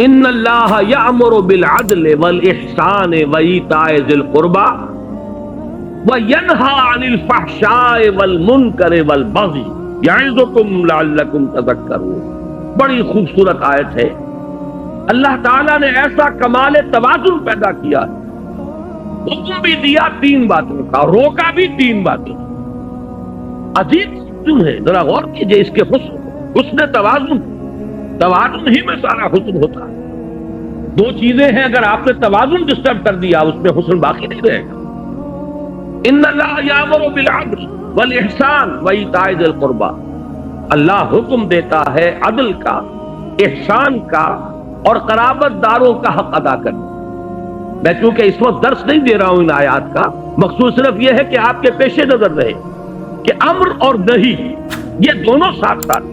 ان اللہ یأمر بالعدل والاحسان وایتاء ذی القربى وینہی عن الفحشاء والمنکر والبغی یعظکم لعلکم تذکرون۔ بڑی خوبصورت آیت ہے۔ اللہ تعالیٰ نے ایسا کمال توازن پیدا کیا ہے، حکم بھی دیا تین باتوں کا، روکا بھی تین باتوں کا۔ عجیب کیوں ہے، ذرا غور کیجئے اس کے حسن توازن ہی میں سارا حسن ہوتا ہے۔ دو چیزیں ہیں، اگر آپ نے توازن ڈسٹرب کر دیا اس میں حسن باقی نہیں رہے گا۔ ان اللہ یامر بالعدل والاحسان وایتاء ذی القربى، اللہ حکم دیتا ہے عدل کا، احسان کا اور قرابت داروں کا حق ادا کرنے۔ میں چونکہ اس وقت درس نہیں دے رہا ہوں ان آیات کا، مقصود صرف یہ ہے کہ آپ کے پیش نظر رہے کہ امر اور نہی یہ دونوں ساتھ ساتھ،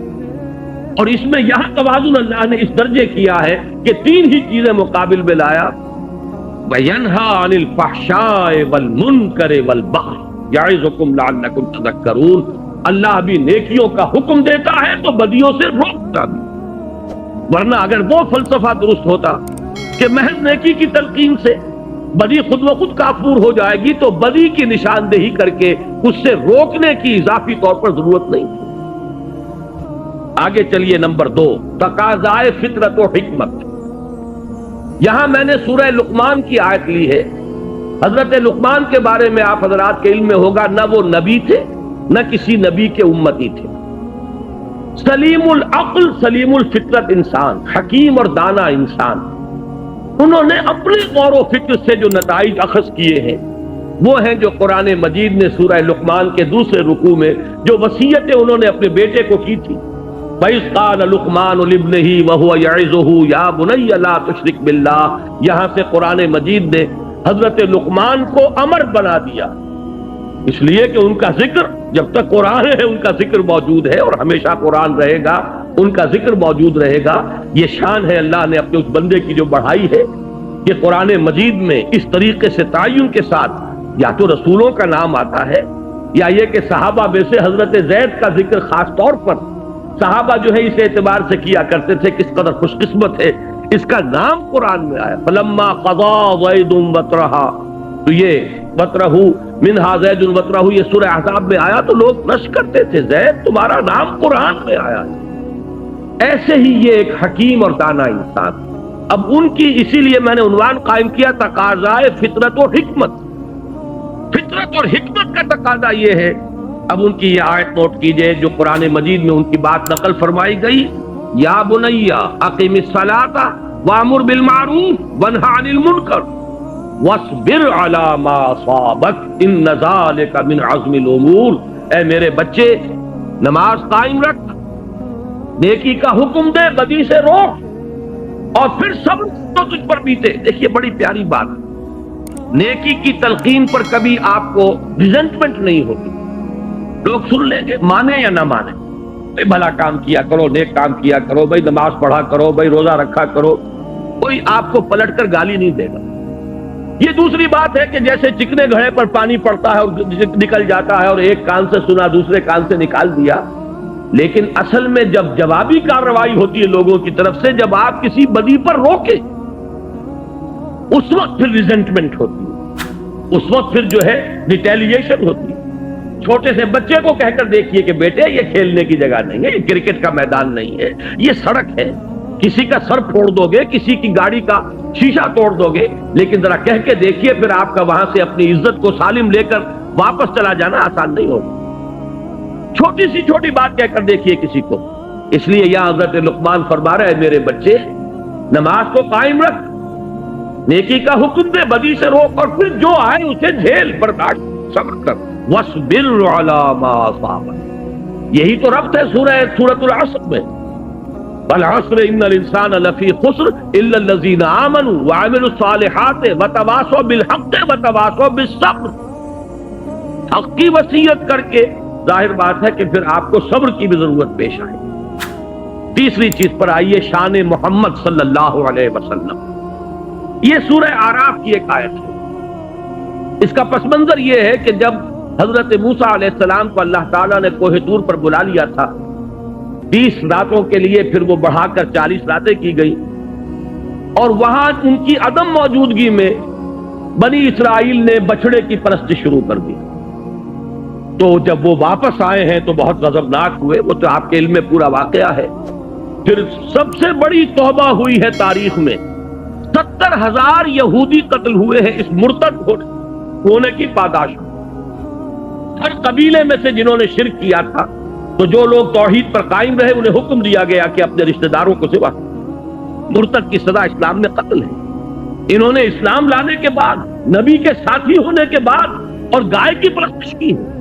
اور اس میں یہاں توازن اللہ نے اس درجے کیا ہے کہ تین ہی چیزیں مقابل میں لایا۔ وَيَنْهَى عَنِ الْفَحْشَاءِ وَالْمُنْكَرِ وَالْبَغْيِ يَعِظُكُمْ لَعَلَّكُمْ تَذَكَّرُونَ۔ اللہ بھی نیکیوں کا حکم دیتا ہے تو بدیوں سے روکتا بھی، ورنہ اگر وہ فلسفہ درست ہوتا کہ محض نیکی کی تلقین سے بدی خود و خود کافور ہو جائے گی تو بدی کی نشاندہی کر کے اس سے روکنے کی اضافی طور پر ضرورت نہیں۔ آگے چلیے، نمبر 2، تقاضائے فطرت و حکمت۔ یہاں میں نے سورہ لقمان کی آیت لی ہے۔ حضرت لقمان کے بارے میں آپ حضرات کے علم میں ہوگا، نہ وہ نبی تھے نہ کسی نبی کے امتی تھے، سلیم العقل سلیم الفطرت انسان، حکیم اور دانا انسان۔ انہوں نے اپنے غور و فکر سے جو نتائج اخذ کیے ہیں وہ ہیں جو قرآن مجید نے سورہ لقمان کے دوسرے رکوع میں جو وصیتیں انہوں نے اپنے بیٹے کو کی تھی، وَإِذْ قَالَ لُقْمَانُ لِابْنِهِ وَهُوَ يَعِظُهُ يَا بُنَيَّ لَا تُشْرِكْ بِاللَّهِ، یہاں سے قرآن مجید نے حضرت لقمان کو امر بنا دیا، اس لیے کہ ان کا ذکر جب تک قرآن ہے ان کا ذکر موجود ہے، اور ہمیشہ قرآن رہے گا ان کا ذکر موجود رہے گا۔ یہ شان ہے اللہ نے اپنے اس بندے کی جو بڑھائی ہے کہ قرآن مجید میں اس طریقے سے تعین کے ساتھ یا تو رسولوں کا نام آتا ہے یا یہ کہ صحابہ میں سے حضرت زید کا ذکر خاص طور پر صحابہ جو ہے اس اعتبار سے کیا کرتے تھے کس قدر خوش قسمت ہے اس کا نام قرآن میں آیا۔ فلما قضا زید وطرہا، تو یہ وطرہو منہا زید وطرہو یہ سورہ احزاب میں آیا تو لوگ نش کرتے تھے، زید تمہارا نام قرآن میں آیا ہے۔ ایسے ہی یہ ایک حکیم اور دانا انسان۔ اب ان کی اسی لیے میں نے عنوان قائم کیا تقاضائے فطرت و حکمت۔ فطرت اور حکمت کا تقاضا یہ ہے، اب ان کی یہ آیت نوٹ کیجئے جو قرآن مجید میں ان کی بات نقل فرمائی گئی، یا بنی اقم الصلاۃ وامر بالمعروف وانہی عن المنکر واصبر علی ما اصابک ان ذلک من عزم الامور۔ اے میرے بچے، نماز قائم رکھ، نیکی کا حکم دے، بدی سے روک، اور پھر صبر تو تجھ پر بیتے۔ دیکھیے بڑی پیاری بات، نیکی کی تلقین پر کبھی آپ کو ریزنٹمنٹ نہیں ہوگی، لوگ سن لیں گے مانے یا نہ مانے، بھائی بھلا کام کیا کرو، نیک کام کیا کرو، بھائی نماز پڑھا کرو، بھائی روزہ رکھا کرو، کوئی آپ کو پلٹ کر گالی نہیں دے گا۔ یہ دوسری بات ہے کہ جیسے چکنے گھڑے پر پانی پڑتا ہے اور نکل جاتا ہے، اور ایک کان سے سنا دوسرے کان سے نکال دیا، لیکن اصل میں جب جوابی کارروائی ہوتی ہے لوگوں کی طرف سے، جب آپ کسی بدی پر روکے اس وقت پھر ریزنٹمنٹ ہوتی ہے، اس وقت پھر جو ہے ریٹیلیشن ہوتی ہے۔ چھوٹے سے بچے کو کہہ کر دیکھیے کہ بیٹے یہ کھیلنے کی جگہ نہیں ہے، یہ کرکٹ کا میدان نہیں ہے، یہ سڑک ہے، کسی کا سر پھوڑ دو گے، کسی کی گاڑی کا شیشہ توڑ دو گے، لیکن ذرا کہہ کے دیکھیے پھر آپ کا وہاں سے اپنی عزت کو سالم لے کر واپس چلا جانا آسان نہیں ہوگا۔ چھوٹی سی چھوٹی بات کہہ کر دیکھیے کسی کو۔ اس لیے یہاں حضرت لقمان فرما رہے ہیں میرے بچے نماز کو قائم رکھ، نیکی کا حکم دے، بدی سے روک، اور پھر جو آئے اسے جھیل، برداشت، صبر کر۔ وَاصْبِرْ عَلَىٰ مَا أَصَابَكَ، یہی تو ربط ہے سورۃ العصر میں، وَالْعَصْرِ إِنَّ الْإِنسَانَ لَفِي خُسْرٍ إِلَّا الَّذِينَ آمَنُوا وَعَمِلُوا الصَّالِحَاتِ وَتَوَاصَوْا بِالْحَقِّ وَتَوَاصَوْا بِالصَّبْرِ۔ حق کی وصیت کر کے ظاہر بات ہے کہ پھر آپ کو صبر کی بھی ضرورت پیش آئے۔ تیسری چیز پر آئیے، شان محمد صلی اللہ علیہ وسلم۔ یہ سورہ اعراف کی ایک آیت ہے۔ اس کا پس منظر یہ ہے کہ جب حضرت موسیٰ علیہ السلام کو اللہ تعالیٰ نے کوہ طور پر بلا لیا تھا 20 راتوں کے لیے، پھر وہ بڑھا کر 40 راتیں کی گئی، اور وہاں ان کی عدم موجودگی میں بنی اسرائیل نے بچڑے کی پرستی شروع کر دی. تو جب وہ واپس آئے ہیں تو بہت غضبناک ہوئے، وہ تو آپ کے علم میں پورا واقعہ ہے. پھر سب سے بڑی توبہ ہوئی ہے تاریخ میں، 70,000 یہودی قتل ہوئے ہیں اس مرتد ہونے کی پاداش میں. ہر قبیلے میں سے جنہوں نے شرک کیا تھا، تو جو لوگ توحید پر قائم رہے انہیں حکم دیا گیا کہ اپنے رشتہ داروں کو سوا. مرتد کی سزا اسلام میں قتل ہے. انہوں نے اسلام لانے کے بعد، نبی کے ساتھی ہونے کے بعد، اور گائے کی پرستش کی ہے.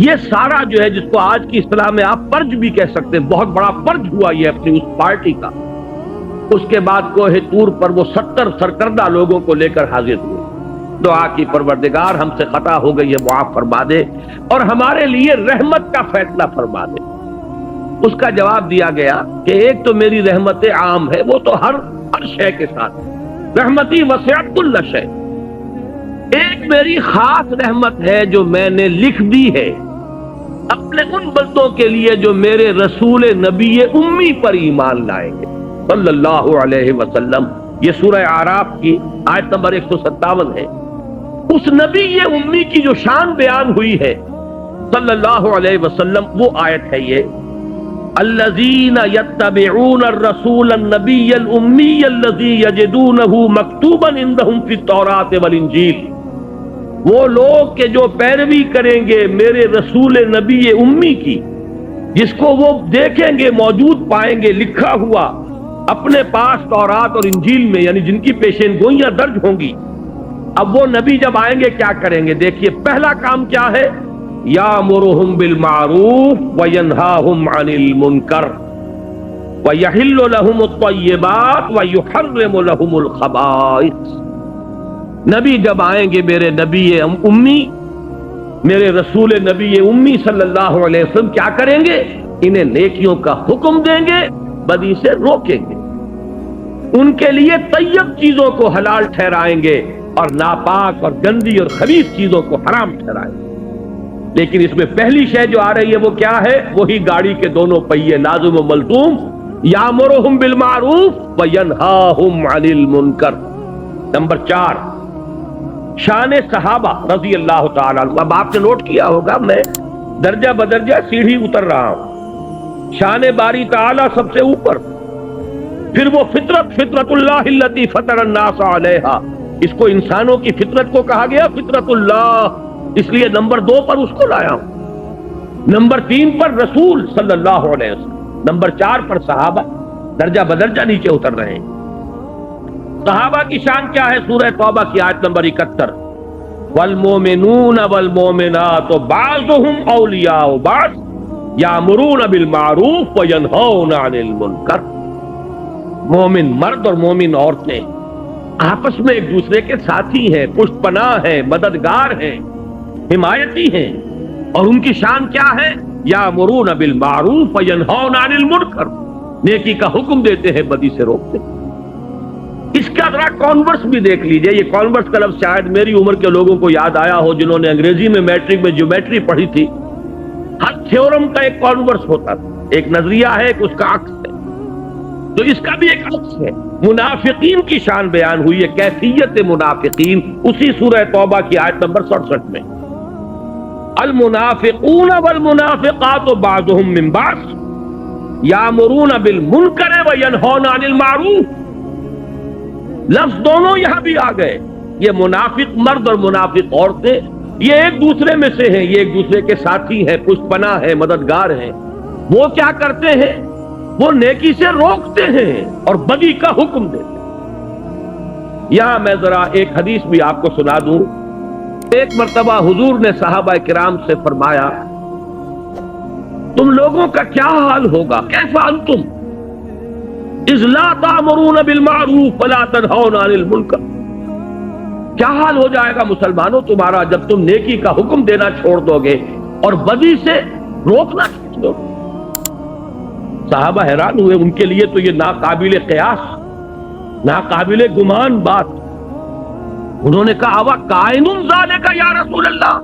یہ سارا جو ہے جس کو آج کی اصطلاح میں آپ فرج بھی کہہ سکتے ہیں، بہت بڑا فرج ہوا یہ اپنی اس پارٹی کا. اس کے بعد کوہ طور پر وہ 70 سرکردہ لوگوں کو لے کر حاضر ہوئے. دعا کی پروردگار ہم سے خطا ہو گئی ہے، معاف فرما دے اور ہمارے لیے رحمت کا فیصلہ فرما دے. اس کا جواب دیا گیا کہ ایک تو میری رحمت عام ہے، وہ تو ہر شے کے ساتھ، رحمتی وسعت کل شے. ایک میری خاص رحمت ہے جو میں نے لکھ دی ہے اپنے ان بندوں کے لیے جو میرے رسول نبی امی پر ایمان لائیں گے صلی اللہ علیہ وسلم. یہ سورہ اعراف کی آیت نمبر 157 ہے. اس نبی امی کی جو شان بیان ہوئی ہے صلی اللہ علیہ وسلم، وہ آیت ہے یہ: الذین یتبعون الرسول النبی الامی الذی یجدونہ مکتوبا عندہم فی التوراۃ والانجیل. وہ لوگ کہ جو پیروی کریں گے میرے رسول نبی امی کی، جس کو وہ دیکھیں گے، موجود پائیں گے لکھا ہوا اپنے پاس تورات اور انجیل میں، یعنی جن کی پیشین گوئیاں درج ہوں گی. اب وہ نبی جب آئیں گے کیا کریں گے؟ دیکھیے پہلا کام کیا ہے: یامرہم بالمعروف وینہاہم عن المنکر ویحل لہم الطیبات ویحرم لہم الخبائث. نبی جب آئیں گے میرے نبی امی، میرے رسول نبی امی صلی اللہ علیہ وسلم، کیا کریں گے؟ انہیں نیکیوں کا حکم دیں گے، بدی سے روکیں گے، ان کے لیے طیب چیزوں کو حلال ٹھہرائیں گے اور ناپاک اور گندی اور خبیث چیزوں کو حرام ٹھہرائیں گے. لیکن اس میں پہلی شے جو آ رہی ہے وہ کیا ہے؟ وہی گاڑی کے دونوں پہیے لازم و ملزوم، یامرہم بالمعروف وینہاہم عن المنکر. نمبر 4، شان صحابہ رضی اللہ تعالیٰ عنہ. اب آپ نے نوٹ کیا ہوگا میں درجہ بدرجہ سیڑھی اتر رہا ہوں. شان باری تعالیٰ سب سے اوپر، پھر وہ فطرت اللہ التی فطر الناس علیہا. اس کو انسانوں کی فطرت کو کہا گیا فطرت اللہ، اس لیے نمبر 2 پر اس کو لایا ہوں. نمبر 3 پر رسول صلی اللہ علیہ وسلم، نمبر 4 پر صحابہ. درجہ بدرجہ نیچے اتر رہے ہیں. صحابہ کی شان کیا ہے؟ سورہ توبہ کی آیت نمبر 71: والمومنون والمومنات بعضهم اولیاء بعض یامرون بالمعروف وینہون عن المنکر. مومن مرد اور مومن عورتیں آپس میں ایک دوسرے کے ساتھی ہیں، پشت پناہ ہیں، مددگار ہیں، حمایتی ہیں. اور ان کی شان کیا ہے؟ یامرون بالمعروف وینہون عن المنکر. نیکی کا حکم دیتے ہیں، بدی سے روکتے ہیں. اس کا ذرا کانورس بھی دیکھ لیجئے. یہ کانورس کا لفظ شاید میری عمر کے لوگوں کو یاد آیا ہو جنہوں نے انگریزی میں میٹرک میں جیومیٹری پڑھی تھی. ہر تھیورم کا ایک کانورس ہوتا تھا، ایک نظریہ ہے، ایک اس کا عکس ہے. تو اس کا بھی ایک عکس ہے. منافقین کی شان بیان ہوئی ہے، کیفیت منافقین، اسی سورہ توبہ کی آیت نمبر 67 میں: المنافقون والمنافقات بعضهم من بعض یامرون بالمنکر وینہون عن المعروف. لفظ دونوں یہاں بھی آ گئے. یہ منافق مرد اور منافق عورتیں یہ ایک دوسرے میں سے ہیں، یہ ایک دوسرے کے ساتھی ہیں، پشت پناہ ہیں، مددگار ہیں. وہ کیا کرتے ہیں؟ وہ نیکی سے روکتے ہیں اور بدی کا حکم دیتے ہیں. یہاں میں ذرا ایک حدیث بھی آپ کو سنا دوں. ایک مرتبہ حضور نے صحابہ کرام سے فرمایا: تم لوگوں کا کیا حال ہوگا؟ کیف انتم اذ لا تأمرون بالمعروف ولا تنہون عن المنکر. کیا حال ہو جائے گا مسلمانوں تمہارا جب تم نیکی کا حکم دینا چھوڑ دو گے اور بدی سے روکنا چھوڑ دو گے. صحابہ حیران ہوئے. ان کے لیے تو یہ ناقابل قیاس، ناقابل گمان بات. انہوں نے کہا: اوا کائن ذالک یا رسول اللہ.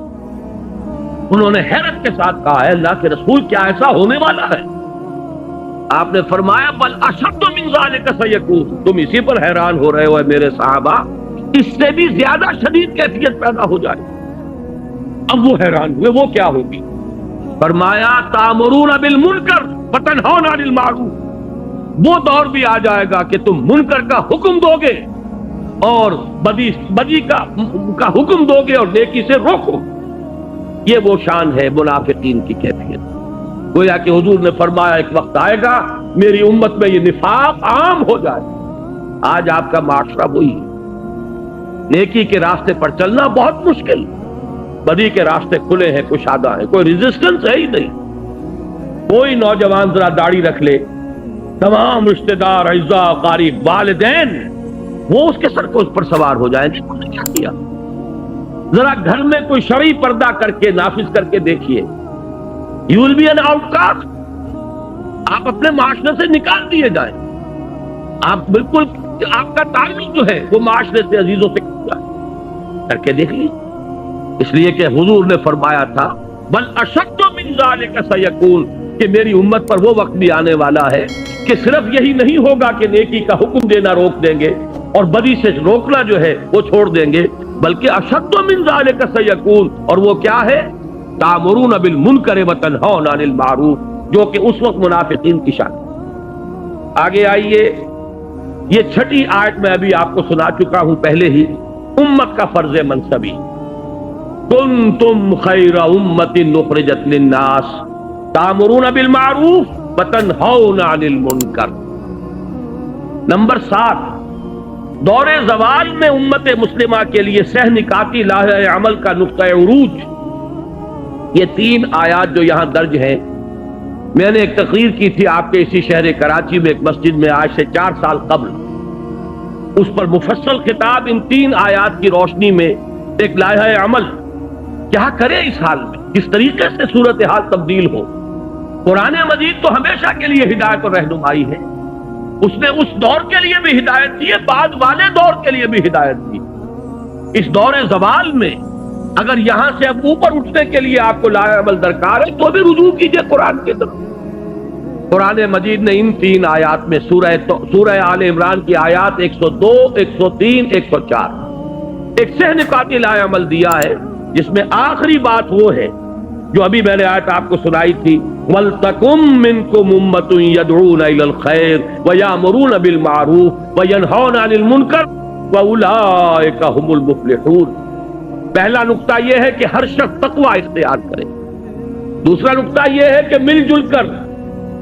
انہوں نے حیرت کے ساتھ کہا: ہے اللہ کے رسول، کیا ایسا ہونے والا ہے؟ آپ نے فرمایا: بل اشد من من ذالک سیکون، تم اسی پر حیران ہو رہے ہو میرے صحابہ، اس سے بھی زیادہ شدید کیفیت پیدا ہو جائے۔ اب وہ حیران ہوئے، وہ کیا ہوگی؟ فرمایا تامرون بالمنکر وتنہون عن المعروف، وہ دور بھی آ جائے گا کہ تم منکر کا حکم دو گے اور بدی کا حکم دو گے اور نیکی سے روکو۔ یہ وہ شان ہے منافقین کی کیفیت۔ گویا کہ حضور نے فرمایا ایک وقت آئے گا میری امت میں یہ نفاق عام ہو جائے۔ آج آپ کا معاشرہ وہی ہے، نیکی کے راستے پر چلنا بہت مشکل، بدی کے راستے کھلے ہیں، کشادہ ہیں، کوئی ریزسٹنس ہے ہی نہیں۔ کوئی نوجوان ذرا داڑھی رکھ لے، تمام رشتہ دار، اعزاء، قریب، والدین وہ اس کے سر کو اس پر سوار ہو جائیں گے۔ انہوں نے کیا کیا؟ ذرا گھر میں کوئی شرعی پردہ کر کے نافذ کر کے دیکھیے، you will be an outcast, آپ اپنے معاشرے سے نکال دیے جائیں، آپ بالکل آپ کا تعلق جو ہے وہ معاشرے سے، عزیزوں سے کر کے دیکھ لیجیے۔ اس لیے کہ حضور نے فرمایا تھا بل اشد من ذالک سیکون، کہ میری امت پر وہ وقت بھی آنے والا ہے کہ صرف یہی نہیں ہوگا کہ نیکی کا حکم دینا روک دیں گے اور بدی سے روکنا جو ہے وہ چھوڑ دیں گے، بلکہ اشد من ذالک سیکون، اور وہ کیا ہے؟ تامرون بالمنکر وتنہون عن المعروف، جو کہ اس وقت منافقین کی شان۔ آگے آئیے، یہ چھٹی آیت میں ابھی آپ کو سنا چکا ہوں پہلے ہی، امت کا فرض منصبی، کنتم خیر امت اخرجت للناس تامرون بالمعروف وتنہون عن المنکر۔ نمبر 7، دور زوال میں امت مسلمہ کے لیے سہ نکاتی لاہ عمل کا نقطہ عروج، یہ 3 آیات جو یہاں درج ہیں۔ میں نے ایک تقریر کی تھی آپ کے اسی شہر کراچی میں ایک مسجد میں آج سے 4 سال قبل، اس پر مفصل خطاب ان 3 آیات کی روشنی میں ایک لائحہ عمل، کیا کرے اس حال میں، کس طریقے سے صورتحال تبدیل ہو۔ قرآن مجید تو ہمیشہ کے لیے ہدایت اور رہنمائی ہے، اس نے اس دور کے لیے بھی ہدایت دی ہے، بعد والے دور کے لیے بھی ہدایت دی۔ اس دور زوال میں اگر یہاں سے اب اوپر اٹھنے کے لیے آپ کو لائحہ عمل درکار ہے تو بھی رجوع کیجئے قرآن کی طرف۔ قرآن مجید نے ان 3 آیات میں سورہ آل عمران کی آیات 102، 103، 104 ایک سہ نکاتی لائحہ عمل دیا ہے، جس میں آخری بات وہ ہے جو ابھی میں نے آیت آپ کو سنائی تھی، وَلْتَكُمْ مِنْكُمْ أُمَّةٌ يَدْعُونَ إِلَى الْخَيْرِ وَيَأْمُرُونَ بِالْمَعْرُوفِ وَيَنْهَوْنَ عَنِ الْمُنْكَرِ وَأُولَئِكَ هُمُ الْمُفْلِحُونَ۔ پہلا نقطہ یہ ہے کہ ہر شخص تقوی اختیار کرے، دوسرا نقطہ یہ ہے کہ مل جل کر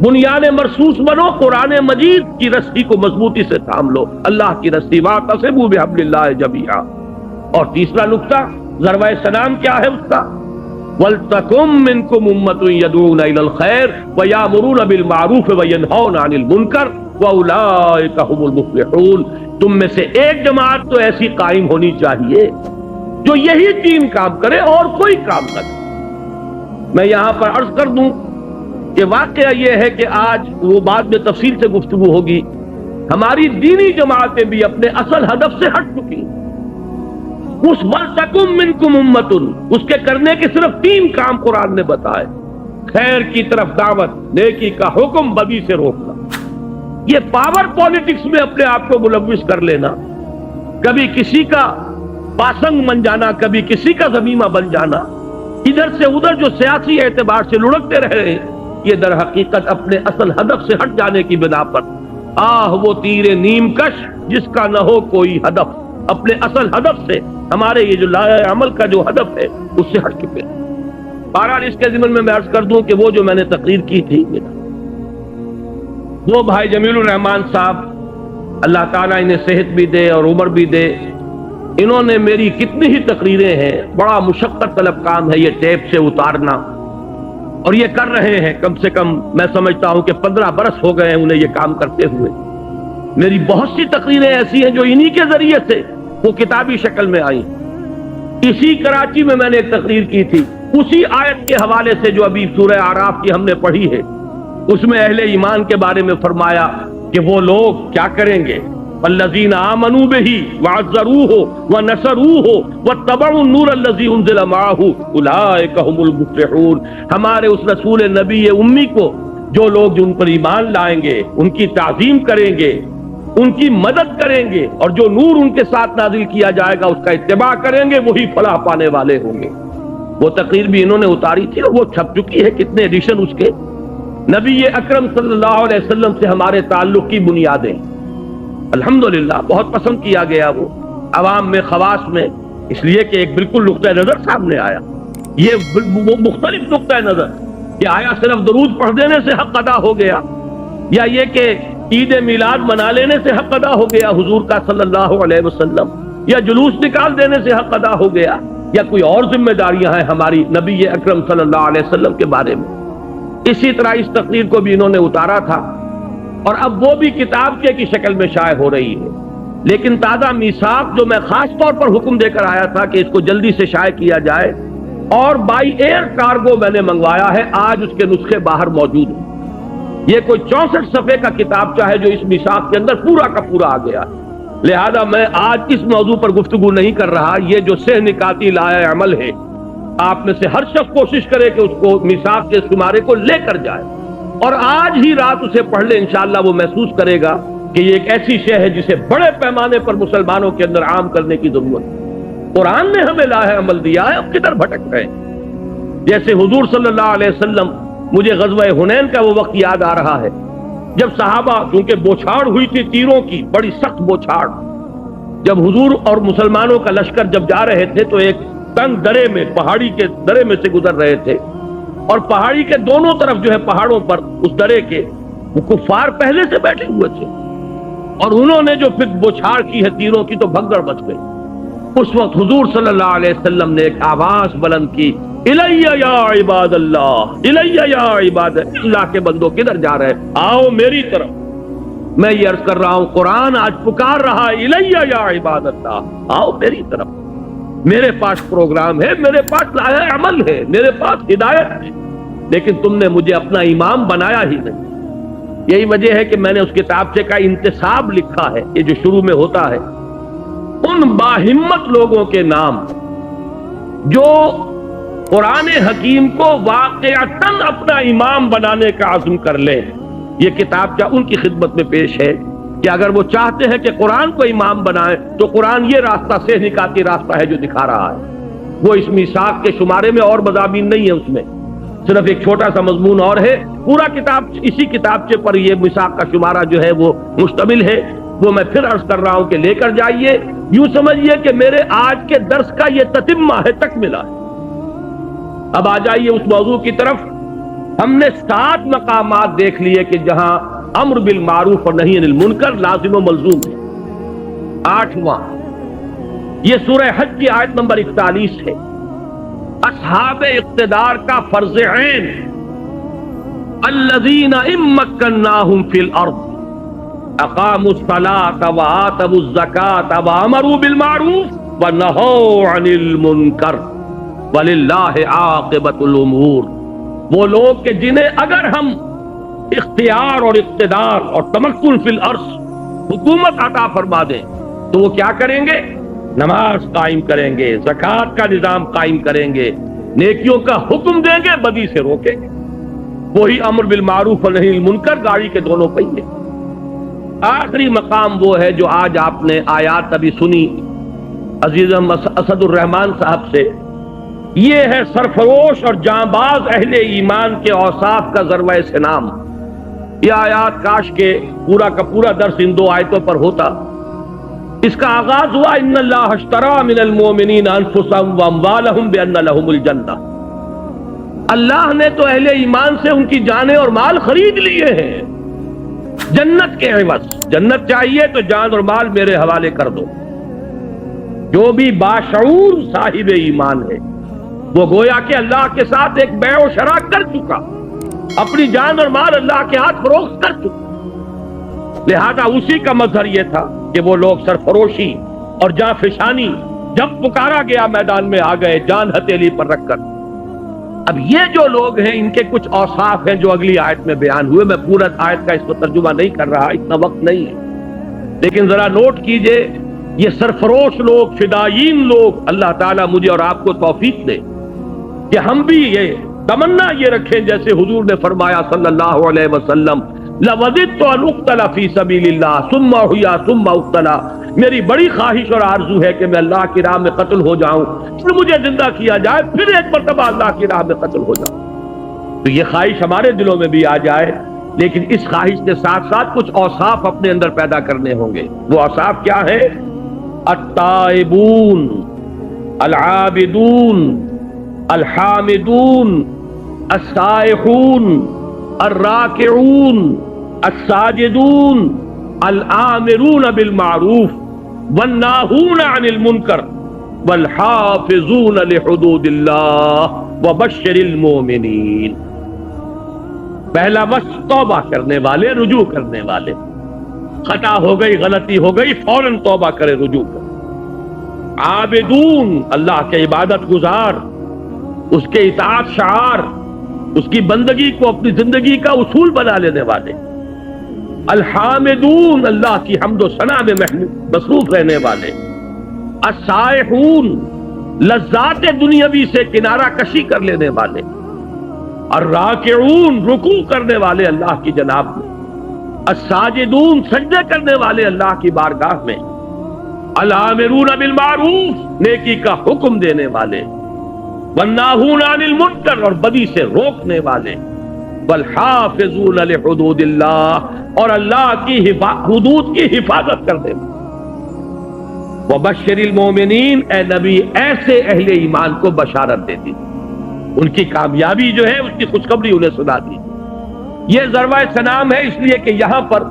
بنیان مرصوص بنو، قرآن مجید کی رسی کو مضبوطی سے تھام لو، اللہ کی رسی، وَاعْتَصِمُوا بِحَبْلِ اللَّهِ جَمِيعًا۔ اور تیسرا نقطہ ضربہ سلام کیا ہے اس کا؟ وَلْتَكُمْ مِنْكُمْ أُمَّةٌ يَدْعُونَ إِلَى الْخَيْرِ وَيَأْمُرُونَ بِالْمَعْرُوفِ وَيَنْهَوْنَ عَنِ الْمُنْكَرِ وَأُولَئِكَ هُمُ الْمُفْلِحُونَ۔ تم میں سے ایک جماعت تو ایسی قائم ہونی چاہیے جو یہی 3 کام کرے اور کوئی کام نہ کرے۔ میں یہاں پر عرض کر دوں کہ واقعہ یہ ہے کہ آج وہ بعد میں تفصیل سے گفتگو ہوگی، ہماری دینی جماعتیں بھی اپنے اصل ہدف سے ہٹ چکی ہیں۔ اس وَلْتَكُمْ مِنْكُمْ أُمَّةٌ، اس کے کرنے کے صرف 3 کام قرآن نے بتائے، خیر کی طرف دعوت، نیکی کا حکم، بدی سے روکنا۔ یہ پاور پالیٹکس میں اپنے آپ کو ملوث کر لینا، کبھی کسی کا پاسنگ بن جانا، کبھی کسی کا ضمیمہ بن جانا، ادھر سے ادھر جو سیاسی اعتبار سے لڑکتے رہے، یہ در حقیقت اپنے اصل ہدف سے ہٹ جانے کی بنا پر، وہ تیر نیم کش جس کا نہ ہو کوئی ہدف، اپنے اصل ہدف سے، ہمارے یہ جو لائحہ عمل کا جو ہدف ہے اس سے ہٹ چکے۔ بہرحال اس کے ضمن میں عرض کر دوں کہ وہ جو میں نے تقریر کی تھی، وہ بھائی جمیل الرحمان صاحب، اللہ تعالیٰ انہیں صحت بھی دے اور عمر بھی دے، انہوں نے میری کتنی ہی تقریریں ہیں، بڑا مشقت طلب کام ہے یہ ٹیپ سے اتارنا، اور یہ کر رہے ہیں، کم سے کم میں سمجھتا ہوں کہ 15 برس ہو گئے ہیں انہیں یہ کام کرتے ہوئے۔ میری بہت سی تقریریں ایسی ہیں جو انہی کے ذریعے سے وہ کتابی شکل میں آئی۔ اسی کراچی میں نے ایک تقریر کی تھی، اسی آیت کے حوالے سے جو ابھی سورہ اعراف کی ہم نے پڑھی ہے، اس میں اہل ایمان کے بارے میں فرمایا کہ وہ لوگ کیا کریں گے، والذین آمنوا بہ وعزروہ ونصروہ واتبعوا النور الذی انزل معہ اولئک هم المفلحون۔ ہمارے اس رسول نبی امی کو جو لوگ ان پر ایمان لائیں گے، ان کی تعظیم کریں گے، ان کی مدد کریں گے، اور جو نور ان کے ساتھ نازل کیا جائے گا اس کا اتباع کریں گے، وہی فلاح پانے والے ہوں گے۔ وہ تقریر بھی انہوں نے اتاری تھی اور وہ چھپ چکی ہے، کتنے ایڈیشن اس کے۔ نبی اکرم صلی اللہ علیہ وسلم سے ہمارے تعلق کی بنیادیں الحمدللہ بہت پسند کیا گیا، وہ عوام میں، خواص میں، اس لیے کہ ایک بالکل نقطہ نظر سامنے آیا۔ یہ وہ مختلف نقطہ نظر کہ آیا صرف درود پڑھ دینے سے حق ادا ہو گیا، یا یہ کہ عید میلاد منا لینے سے حق ادا ہو گیا حضور کا صلی اللہ علیہ وسلم، یا جلوس نکال دینے سے حق ادا ہو گیا، یا کوئی اور ذمہ داریاں ہیں ہماری نبی اکرم صلی اللہ علیہ وسلم کے بارے میں۔ اسی طرح اس تقریر کو بھی انہوں نے اتارا تھا، اور اب وہ بھی کتاب کی شکل میں شائع ہو رہی ہے۔ لیکن تازہ میثاق جو میں خاص طور پر حکم دے کر آیا تھا کہ اس کو جلدی سے شائع کیا جائے، اور بائی ایئر کارگو میں نے منگوایا ہے، آج اس کے نسخے باہر موجود ہیں۔ یہ کوئی 64 صفحے کا کتابچہ ہے جو اس میثاق کے اندر پورا کا پورا آ گیا، لہذا میں آج اس موضوع پر گفتگو نہیں کر رہا۔ یہ جو سہ نکاتی لائے عمل ہے، آپ میں سے ہر شخص کوشش کرے کہ اس کو میثاق کے شمارے کو لے کر جائے، اور آج ہی رات اسے پڑھ لے، انشاءاللہ وہ محسوس کرے گا کہ یہ ایک ایسی شے ہے جسے بڑے پیمانے پر مسلمانوں کے اندر عام کرنے کی ضرورت ہے۔ قرآن نے ہمیں لاہ عمل دیا ہے، اب کدھر بھٹک رہے ہیں؟ جیسے حضور صلی اللہ علیہ وسلم، مجھے غزوہ حنین کا وہ وقت یاد آ رہا ہے جب صحابہ، چونکہ بوچھاڑ ہوئی تھی تیروں کی، بڑی سخت بوچھاڑ، جب حضور اور مسلمانوں کا لشکر جب جا رہے تھے تو ایک تنگ درے میں، پہاڑی کے درے میں سے گزر رہے تھے، اور پہاڑی کے دونوں طرف جو ہے پہاڑوں پر اس درے کے وہ کفار پہلے سے بیٹھے ہوئے تھے، اور انہوں نے جو پھر بوچھاڑ کی ہے تیروں کی تو بھگدڑ مچ گئی۔ اس وقت حضور صلی اللہ علیہ وسلم نے ایک آواز بلند کی، الیہ یا عباد اللہ، الیہ یا عباد اللہ کے بندوں کدھر جا رہے ہیں؟ آؤ میری طرف۔ میں یہ عرض کر رہا ہوں، قرآن آج پکار رہا ہے، الیہ یا عباد اللہ، آؤ میری طرف، میرے پاس پروگرام ہے، میرے پاس لائحہ عمل ہے، میرے پاس ہدایت ہے، لیکن تم نے مجھے اپنا امام بنایا ہی نہیں۔ یہی وجہ ہے کہ میں نے اس کتابچے کا انتساب لکھا ہے، یہ جو شروع میں ہوتا ہے، ان باہمت لوگوں کے نام جو قرآن حکیم کو واقعتاً اپنا امام بنانے کا عزم کر لیں۔ یہ کتابچہ ان کی خدمت میں پیش ہے کہ اگر وہ چاہتے ہیں کہ قرآن کو امام بنائیں تو قرآن یہ راستہ سہ نکاتی راستہ ہے جو دکھا رہا ہے۔ وہ اس میثاق کے شمارے میں اور مضامین نہیں ہے، اس میں صرف ایک چھوٹا سا مضمون اور ہے، پورا کتاب اسی کتابچے پر یہ میثاق کا شمارہ جو ہے وہ مشتمل ہے۔ وہ میں پھر عرض کر رہا ہوں کہ لے کر جائیے، یوں سمجھیے کہ میرے آج کے درس کا یہ تتمہ ہے، تکملہ ہے۔ اب آ جائیے اس موضوع کی طرف۔ ہم نے 7 مقامات دیکھ لیے کہ جہاں امر بالمعروف اور نہی عن المنکر لازم و ملزوم ہے۔ 8واں یہ سورہ حج کی آیت نمبر 41 ہے، اصحاب اقتدار کا فرض عین، الذین ان مکناہم فی الارض اقاموا الصلاة وآتوا الزکاة وامروا بالمعروف ونہوا عن المنکر وَلِلَّهِ عَاقِبَةُ الْأُمُورِ، وہ لوگ کہ جنہیں اگر ہم اختیار اور اقتدار اور تمکن فی الارض، حکومت عطا فرما دیں تو وہ کیا کریں گے؟ نماز قائم کریں گے، زکوٰۃ کا نظام قائم کریں گے، نیکیوں کا حکم دیں گے، بدی سے روکیں گے۔ وہی امر بالمعروف اور نہی عن المنکر، گاڑی کے دونوں پہیے۔ آخری مقام وہ ہے جو آج آپ نے آیات ابھی سنی عزیز اسد الرحمان صاحب سے، یہ ہے سرفروش اور جانباز اہل ایمان کے اوصاف کا ذروہ سنام۔ یہ آیات کاش کے پورا کا پورا درس ان 2 آیتوں پر ہوتا۔ اس کا آغاز ہوا ان اللہ اشترى من المؤمنین انفسهم واموالهم بان لهم الجنہ، اللہ نے تو اہل ایمان سے ان کی جانیں اور مال خرید لیے ہیں جنت کے عوض۔ جنت چاہیے تو جان اور مال میرے حوالے کر دو۔ جو بھی باشعور صاحب ایمان ہے وہ گویا کہ اللہ کے ساتھ ایک بیع و شراء کر چکا، اپنی جان اور مال اللہ کے ہاتھ فروخت کر چکا۔ لہذا اسی کا مظہر یہ تھا کہ وہ لوگ سرفروشی اور جاں فشانی جب پکارا گیا میدان میں آ گئے، جان ہتھیلی پر رکھ کر۔ اب یہ جو لوگ ہیں ان کے کچھ اوصاف ہیں جو اگلی آیت میں بیان ہوئے۔ میں پورا آیت کا اس کو ترجمہ نہیں کر رہا، اتنا وقت نہیں ہے، لیکن ذرا نوٹ کیجئے، یہ سرفروش لوگ، فدائین لوگ، اللہ تعالیٰ مجھے اور آپ کو توفیق دے کہ ہم بھی یہ تمنا یہ رکھیں جیسے حضور نے فرمایا صلی اللہ علیہ وسلم لَوَدِدْتُ أَنْ أُقْتَلَ فِي سَبِيلِ اللَّهِ ثُمَّ أُحْيَا ثُمَّ أُقْتَلَ، میری بڑی خواہش اور آرزو ہے کہ میں اللہ کی راہ میں قتل ہو جاؤں، پھر مجھے زندہ کیا جائے، پھر ایک مرتبہ اللہ کی راہ میں قتل ہو جاؤں۔ تو یہ خواہش ہمارے دلوں میں بھی آ جائے، لیکن اس خواہش کے ساتھ ساتھ کچھ اوصاف اپنے اندر پیدا کرنے ہوں گے۔ وہ اوصاف کیا ہے؟ التائبون، العابدون، الحامدون، السائحون، الراکعون، الساجدون، الآمرون بالمعروف والناہون عن المنکر والحافظون لحدود اللہ وبشر المؤمنین۔ پہلا وصف توبہ کرنے والے، رجوع کرنے والے، خطا ہو گئی، غلطی ہو گئی، فوراً توبہ کرے، رجوع کرے۔ عابدون، اللہ کے عبادت گزار، اس کے اطاعت شعار، اس کی بندگی کو اپنی زندگی کا اصول بنا لینے والے۔ الحامدون، اللہ کی حمد و ثنا میں مصروف رہنے والے۔ السائحون، لذات دنیاوی سے کنارہ کشی کر لینے والے۔ الراکعون، رکوع کرنے والے اللہ کی جناب میں۔ الساجدون، سجدے کرنے والے اللہ کی بارگاہ میں۔ الآمرون بالمعروف، نیکی کا حکم دینے والے۔ والناہون عن المنکر، اور بدی سے روکنے والے۔ والحافظون لحدود اللہ، اور اللہ کی حدود کی حفاظت کرنے والے۔ وبشر المؤمنین، اے نبی ایسے اہل ایمان کو بشارت دے دی، ان کی کامیابی جو ہے اس کی خوشخبری انہیں سنا دی۔ یہ ضربہ سلام ہے اس لیے کہ یہاں پر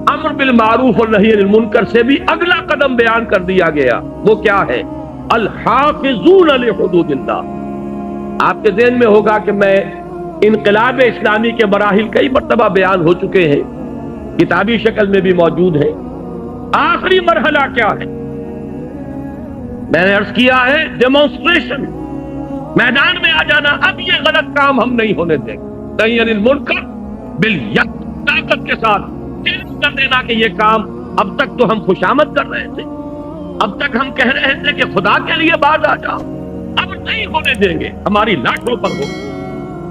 امر بالمعروف اور نہی عن المنکر سے بھی اگلا قدم بیان کر دیا گیا۔ وہ کیا ہے؟ الحافظون لحدود اللہ۔ آپ کے ذہن میں ہوگا کہ میں انقلاب اسلامی کے مراحل کئی مرتبہ بیان ہو چکے ہیں، کتابی شکل میں بھی موجود ہے۔ آخری مرحلہ کیا ہے؟ میں نے عرض کیا ہے ڈیمونسٹریشن، میدان میں آ جانا۔ اب یہ غلط کام ہم نہیں ہونے دیں گے۔ نہی عن المنکر بالید، طاقت کے ساتھ کر دینا کہ یہ کام، اب تک تو ہم خوشامد کر رہے تھے، اب تک ہم کہہ رہے تھے کہ خدا کے لیے باز آ جاؤ، اب نہیں ہونے دیں گے، ہماری لاٹھوں پر ہو،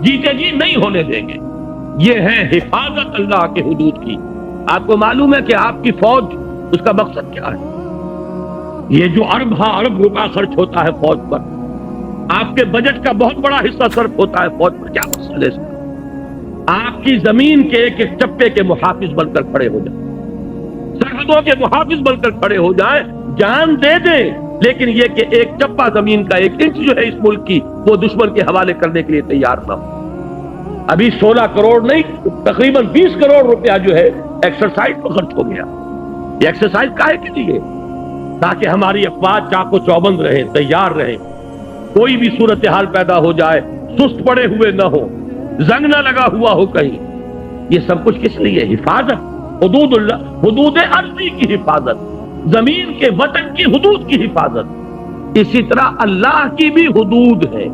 جیتے جی نہیں ہونے دیں گے۔ یہ ہے حفاظت اللہ کے حدود کی۔ آپ کو معلوم ہے کہ آپ کی فوج، اس کا مقصد کیا ہے؟ یہ جو ارب روپیہ خرچ ہوتا ہے فوج پر، آپ کے بجٹ کا بہت بڑا حصہ صرف ہوتا ہے فوج پر، کیا مقصد ہے اس کا؟ آپ کی زمین کے ایک ایک چپے کے محافظ بن کر کھڑے ہو جائیں، سرحدوں کے محافظ بن کر کھڑے ہو جائیں، جان دے دیں، لیکن یہ کہ ایک چپا زمین کا، ایک انچ جو ہے اس ملک کی، وہ دشمن کے حوالے کرنے کے لیے تیار نہ ہو۔ ابھی 16 کروڑ نہیں، تقریباً 20 کروڑ روپیہ جو ہے ایکسرسائز پر خرچ ہو گیا۔ یہ ایکسرسائز کاہے کے لیے؟ تاکہ ہماری افواج چاق و چوبند رہیں، تیار رہیں، کوئی بھی صورتحال پیدا ہو جائے سست پڑے ہوئے نہ ہو، زنگ نہ لگا ہوا ہو کہیں۔ یہ سب کچھ کس لیے؟ حفاظت، حدود اللہ، حدود ارضی کی حفاظت، زمین کے وطن کی حدود کی حفاظت۔ اسی طرح اللہ کی بھی حدود ہے۔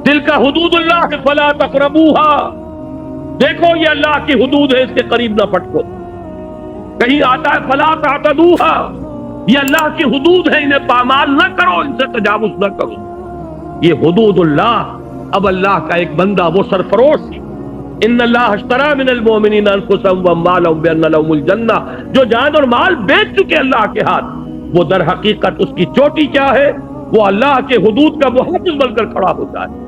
تلک حدود اللہ فلا تقربوها، دیکھو یہ اللہ کی حدود ہے، اس کے قریب نہ پٹکو۔ کہیں آتا ہے فلا تعتدوها، یہ اللہ کی حدود ہے، انہیں پامال نہ کرو، ان سے تجاوز نہ کرو۔ یہ حدود اللہ۔ اب اللہ کا ایک بندہ وہ سرفروش، ان اللہ اشتری من المؤمنین انفسهم واموالهم بان لهم الجنہ، جو جان اور مال بیچ چکے اللہ کے ہاتھ، وہ در حقیقت اس کی چوٹی کیا ہے؟ وہ اللہ کے حدود کا محافظ بن کر کھڑا ہوتا ہے۔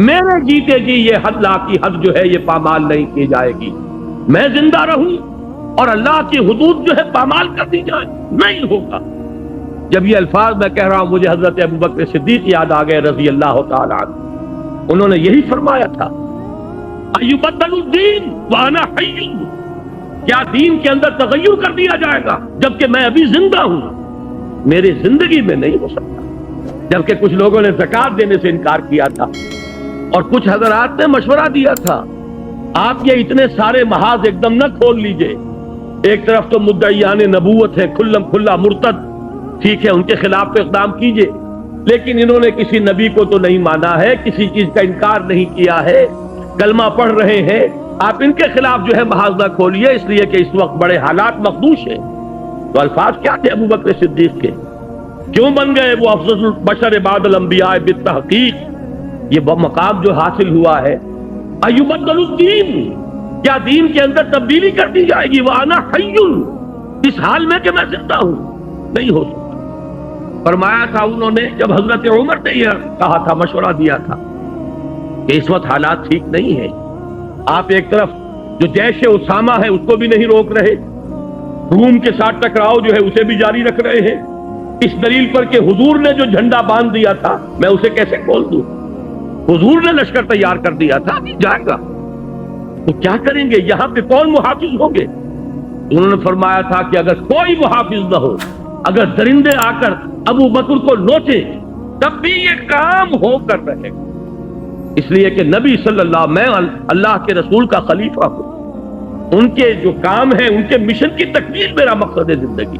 میرے جیتے جی یہ حد لا کی حد جو ہے یہ پامال نہیں کی جائے گی، میں زندہ رہوں اور اللہ کی حدود جو ہے پامال کر دی جائے، نہیں ہوگا۔ جب یہ الفاظ میں کہہ رہا ہوں مجھے حضرت ابوبکر صدیق یاد آ گئے رضی اللہ تعالی عنہ۔ انہوں نے یہی فرمایا تھا، ایبدل الدین وانا حی، کیا دین کے اندر تغیر کر دیا جائے گا جبکہ میں ابھی زندہ ہوں؟ میری زندگی میں نہیں ہو سکتا۔ جبکہ کچھ لوگوں نے زکوٰۃ دینے سے انکار کیا تھا، اور کچھ حضرات نے مشورہ دیا تھا، آپ یہ اتنے سارے محاذ ایک دم نہ کھول لیجئے۔ ایک طرف تو مدعیان نبوت ہے، کھلم کھلا مرتد، ٹھیک ہے ان کے خلاف تو اقدام کیجئے، لیکن انہوں نے کسی نبی کو تو نہیں مانا ہے، کسی چیز کا انکار نہیں کیا ہے، کلمہ پڑھ رہے ہیں، آپ ان کے خلاف جو ہے محاذ نہ کھولیے، اس لیے کہ اس وقت بڑے حالات مخدوش ہیں۔ تو الفاظ کیا تھے ابوبکر صدیق کے؟ کیوں بن گئے وہ افضل البشر بعد الانبیاء بالتحقیق؟ یہ مقام جو حاصل ہوا ہے، ایبدل الدین، کیا دین کے اندر تبدیلی کر دی جائے گی؟ وانا حی، اس حال میں کہ میں زندہ ہوں، نہیں ہو سکتا۔ فرمایا تھا انہوں نے، جب حضرت عمر نے یہ کہا تھا، مشورہ دیا تھا کہ اس وقت حالات ٹھیک نہیں ہیں، آپ ایک طرف جو جیش اسامہ ہے اس کو بھی نہیں روک رہے، روم کے ساتھ ٹکراؤ جو ہے اسے بھی جاری رکھ رہے ہیں، اس دلیل پر کہ حضور نے جو جھنڈا باندھ دیا تھا میں اسے کیسے کھول دوں؟ حضور نے لشکر تیار کر دیا تھا، جائے گا تو کیا کریں گے؟ یہاں پہ کون محافظ ہوں گے؟ انہوں نے فرمایا تھا کہ اگر کوئی محافظ نہ ہو، اگر درندے آ کر ابو بکر کو نوچے تب بھی یہ کام ہو کر رہے گا، اس لیے کہ نبی صلی اللہ، میں اللہ کے رسول کا خلیفہ ہوں، ان کے جو کام ہیں، ان کے مشن کی تکمیل میرا مقصد زندگی،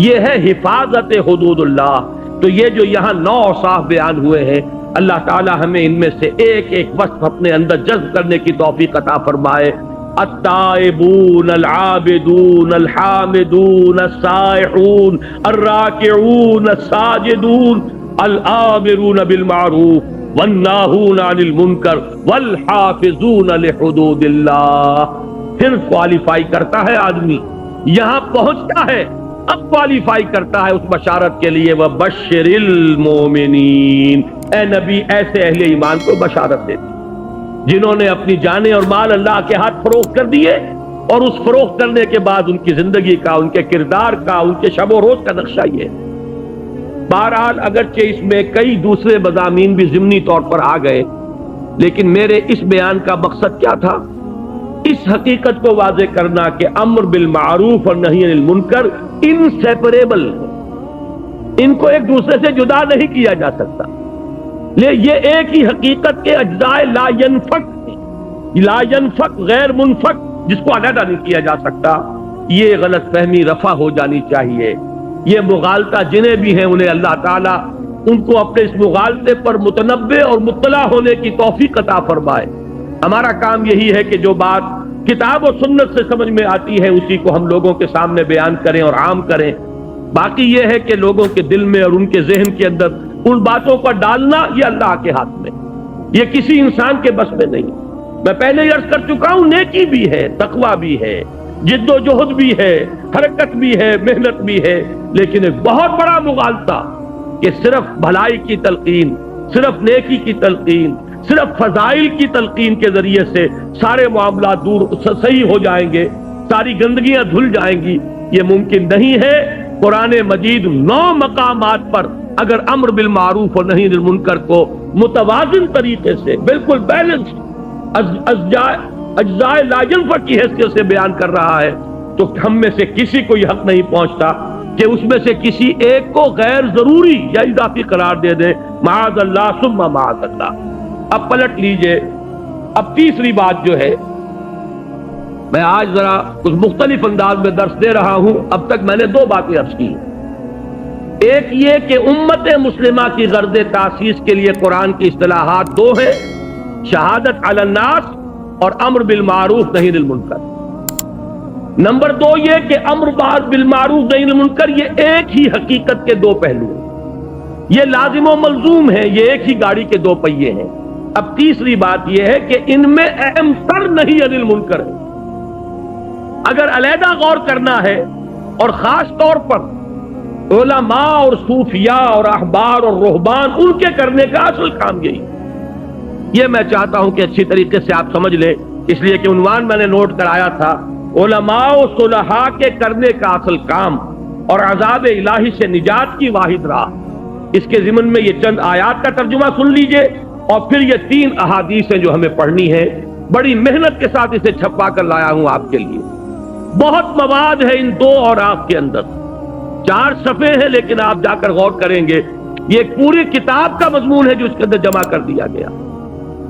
یہ ہے حفاظت حدود اللہ۔ تو یہ جو یہاں 9 اوصاف بیان ہوئے ہیں، اللہ تعالی ہمیں ان میں سے ایک ایک وصف اپنے اندر جذب کرنے کی توفیق عطا فرمائے۔ التائبون العابدون الحامدون السائحون الراکعون الساجدون الآمرون بالمعروف والناہون عن المنکر والحافظون لحدود اللہ۔ پھر کوالیفائی کرتا ہے آدمی، یہاں پہنچتا ہے، اب کوالیفائی کرتا ہے اس بشارت کے لیے، وَبَشِّرِ الْمُؤْمِنِينَ، اے نبی ایسے اہل ایمان کو بشارت دے دی جنہوں نے اپنی جانیں اور مال اللہ کے ہاتھ فروخت کر دیے، اور اس فروخت کرنے کے بعد ان کی زندگی کا، ان کے کردار کا، ان کے شب و روز کا نقشہ یہ ہے۔ بہرحال اگرچہ اس میں کئی دوسرے مضامین بھی ضمنی طور پر آ گئے، لیکن میرے اس بیان کا مقصد کیا تھا؟ اس حقیقت کو واضح کرنا کہ امر بالمعروف اور نہی عن المنکر انسیپریبل ہے، ان کو ایک دوسرے سے جدا نہیں کیا جا سکتا، یہ ایک ہی حقیقت کے اجزاء لا ینفک غیر منفک، جس کو علیحدہ نہیں کیا جا سکتا۔ یہ غلط فہمی رفع ہو جانی چاہیے۔ یہ مغالطہ جنہیں بھی ہیں انہیں اللہ تعالیٰ ان کو اپنے اس مغالطے پر متنبہ اور مطلع ہونے کی توفیق عطا فرمائے۔ ہمارا کام یہی ہے کہ جو بات کتاب و سنت سے سمجھ میں آتی ہے اسی کو ہم لوگوں کے سامنے بیان کریں اور عام کریں۔ باقی یہ ہے کہ لوگوں کے دل میں اور ان کے ذہن کے اندر ان باتوں کو ڈالنا، یہ اللہ کے ہاتھ میں، یہ کسی انسان کے بس میں نہیں۔ میں پہلے ہی عرض کر چکا ہوں، نیکی بھی ہے، تقویٰ بھی ہے، جد و جہد بھی ہے، حرکت بھی ہے، محنت بھی ہے، لیکن ایک بہت بڑا مغالطہ کہ صرف بھلائی کی تلقین، صرف نیکی کی تلقین، صرف فضائل کی تلقین کے ذریعے سے سارے معاملات دور صحیح ہو جائیں گے، ساری گندگیاں دھل جائیں گی، یہ ممکن نہیں ہے۔ قرآن مجید 9 مقامات پر اگر امر بالمعروف اور نہی عن المنکر کو متوازن طریقے سے، بالکل بیلنس اجزاء لا ینفع کی حیثیت سے بیان کر رہا ہے، تو ہم میں سے کسی کو یہ حق نہیں پہنچتا کہ اس میں سے کسی ایک کو غیر ضروری یا اضافی قرار دے دیں، معاذ اللہ ثم معاذ اللہ۔ اب پلٹ لیجئے، اب تیسری بات جو ہے، میں آج ذرا کچھ مختلف انداز میں درس دے رہا ہوں۔ اب تک میں نے 2 باتیں عرض کی، ایک یہ کہ امت مسلمہ کی غرض تاسیس کے لیے قرآن کی اصطلاحات 2 ہیں، شہادت علی الناس اور امر بالمعروف نہی عن المنکر۔ نمبر 2 یہ کہ امر بالمعروف نہی عن المنکر یہ ایک ہی حقیقت کے 2 پہلو ہیں، یہ لازم و ملزوم ہے، یہ ایک ہی گاڑی کے 2 پہیے ہیں۔ اب تیسری بات یہ ہے کہ ان میں اہم تر نہی عن المنکر ہے۔ اگر علیحدہ غور کرنا ہے، اور خاص طور پر علماء اور صوفیاء اور احبار اور رہبان، ان کے کرنے کا اصل کام یہی، یہ میں چاہتا ہوں کہ اچھی طریقے سے آپ سمجھ لیں، اس لیے کہ عنوان میں نے نوٹ کرایا تھا، علماء و صلحاء کے کرنے کا اصل کام اور عذاب الہی سے نجات کی واحد راہ۔ اس کے ضمن میں یہ چند آیات کا ترجمہ سن لیجئے، اور پھر یہ 3 احادیث ہیں جو ہمیں پڑھنی ہے۔ بڑی محنت کے ساتھ اسے چھپا کر لایا ہوں آپ کے لیے، بہت مواد ہے ان 2 اوراق کے اندر، 4 صفحے ہیں، لیکن آپ جا کر غور کریں گے یہ ایک پوری کتاب کا مضمون ہے جو اس کے اندر جمع کر دیا گیا،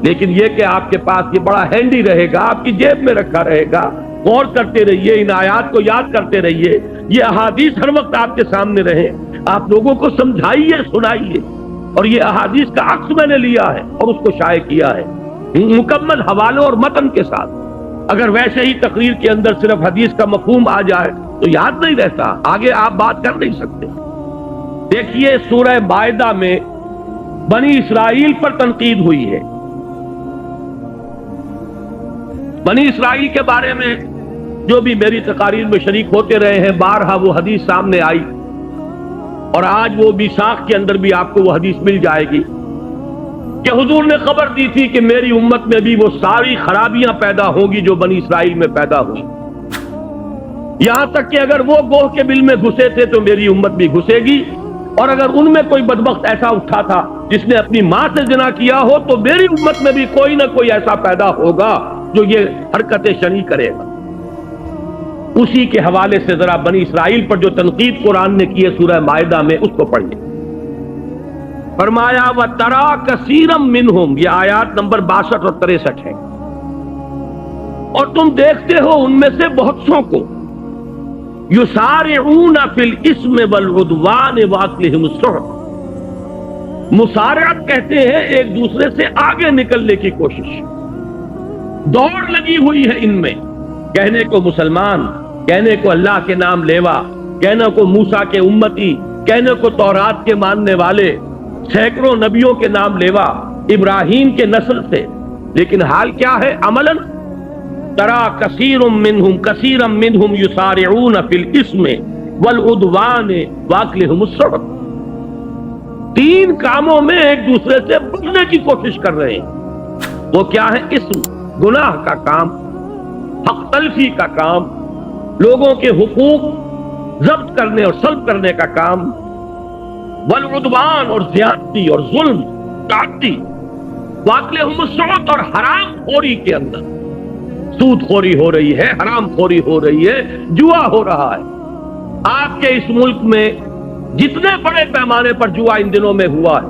لیکن یہ کہ آپ کے پاس یہ بڑا ہینڈی رہے گا، آپ کی جیب میں رکھا رہے گا، غور کرتے رہیے، ان آیات کو یاد کرتے رہیے، یہ احادیث ہر وقت آپ کے سامنے رہیں، آپ لوگوں کو سمجھائیے، سنائیے۔ اور یہ احادیث کا عکس میں نے لیا ہے اور اس کو شائع کیا ہے مکمل حوالوں اور متن کے ساتھ۔ اگر ویسے ہی تقریر کے اندر صرف حدیث کا مفہوم آ جائے تو یاد نہیں رہتا، آگے آپ بات کر نہیں سکتے۔ دیکھیے سورہ مائدہ میں بنی اسرائیل پر تنقید ہوئی ہے. بنی اسرائیل کے بارے میں جو بھی میری تقاریر میں شریک ہوتے رہے ہیں، بارہا وہ حدیث سامنے آئی، اور آج وہ میثاق کے اندر بھی آپ کو وہ حدیث مل جائے گی کہ حضور نے خبر دی تھی کہ میری امت میں بھی وہ ساری خرابیاں پیدا ہوں گی جو بنی اسرائیل میں پیدا ہوئی. یہاں تک کہ اگر وہ گوہ کے بل میں گھسے تھے تو میری امت بھی گھسے گی، اور اگر ان میں کوئی بدبخت ایسا اٹھا تھا جس نے اپنی ماں سے زنا کیا ہو تو میری امت میں بھی کوئی نہ کوئی ایسا پیدا ہوگا جو یہ حرکتیں شنیع کرے گا. اسی کے حوالے سے ذرا بنی اسرائیل پر جو تنقید قرآن نے کی ہے سورہ مائدہ میں، اس کو پڑھیے. فرمایا وَتَرَىٰ كَثِيرًا مِّنْهُمْ، یہ آیات نمبر 62 اور 63 ہے، اور تم دیکھتے ہو ان میں سے بہت سو کو یسارعون فی الاسم والعدوان واکلہم السحت، مسارعت کہتے ہیں ایک دوسرے سے آگے نکلنے کی کوشش، دوڑ لگی ہوئی ہے ان میں، کہنے کو مسلمان، کہنے کو اللہ کے نام لیوا، کہنے کو موسیٰ کے امتی، کہنے کو تورات کے ماننے والے، سینکڑوں نبیوں کے نام لیوا، ابراہیم کے نسل سے، لیکن حال کیا ہے عملاً؟ ترا کثیرا منہم یسارعون فی الاسم والعدوان واکلہم السحت، تین کاموں میں ایک دوسرے سے بچنے کی کوشش کر رہے ہیں. وہ کیا ہے؟ اسم، گناہ کا کام، حق تلفی کا کام، لوگوں کے حقوق ضبط کرنے اور سلب کرنے کا کام، والعدوان اور زیادتی اور ظلم تعدی، واکلہم السحت اور حرام خوری کے اندر سود خوری ہو رہی ہے، حرام خوری ہو رہی ہے، جوا ہو رہا ہے. آپ کے اس ملک میں جتنے بڑے پیمانے پر جوا ان دنوں میں ہوا ہے،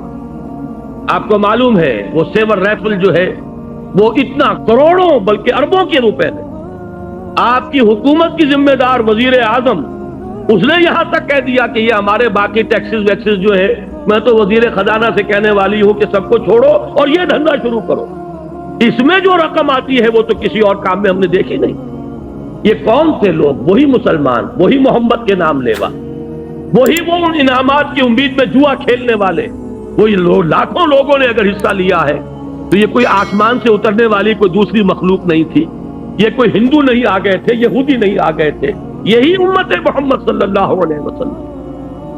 آپ کو معلوم ہے وہ سیور رائفل جو ہے وہ اتنا کروڑوں بلکہ اربوں کے روپے میں، آپ کی حکومت کی ذمہ دار وزیر اعظم، اس نے یہاں تک کہہ دیا کہ یہ ہمارے باقی ٹیکسز ویکسز جو ہے، میں تو وزیر خزانہ سے کہنے والی ہوں کہ سب کو چھوڑو اور یہ دھندا شروع کرو. اس میں جو رقم آتی ہے وہ تو کسی اور کام میں ہم نے دیکھی نہیں. یہ کون تھے لوگ؟ وہی مسلمان، وہی محمد کے نام لیوا، وہی وہ ان انعامات کی امید میں جوا کھیلنے والے، وہی لاکھوں لوگوں نے اگر حصہ لیا ہے تو یہ کوئی آسمان سے اترنے والی کوئی دوسری مخلوق نہیں تھی، یہ کوئی ہندو نہیں آ گئے تھے، یہودی نہیں آ گئے تھے، یہی امت محمد صلی اللہ علیہ وسلم.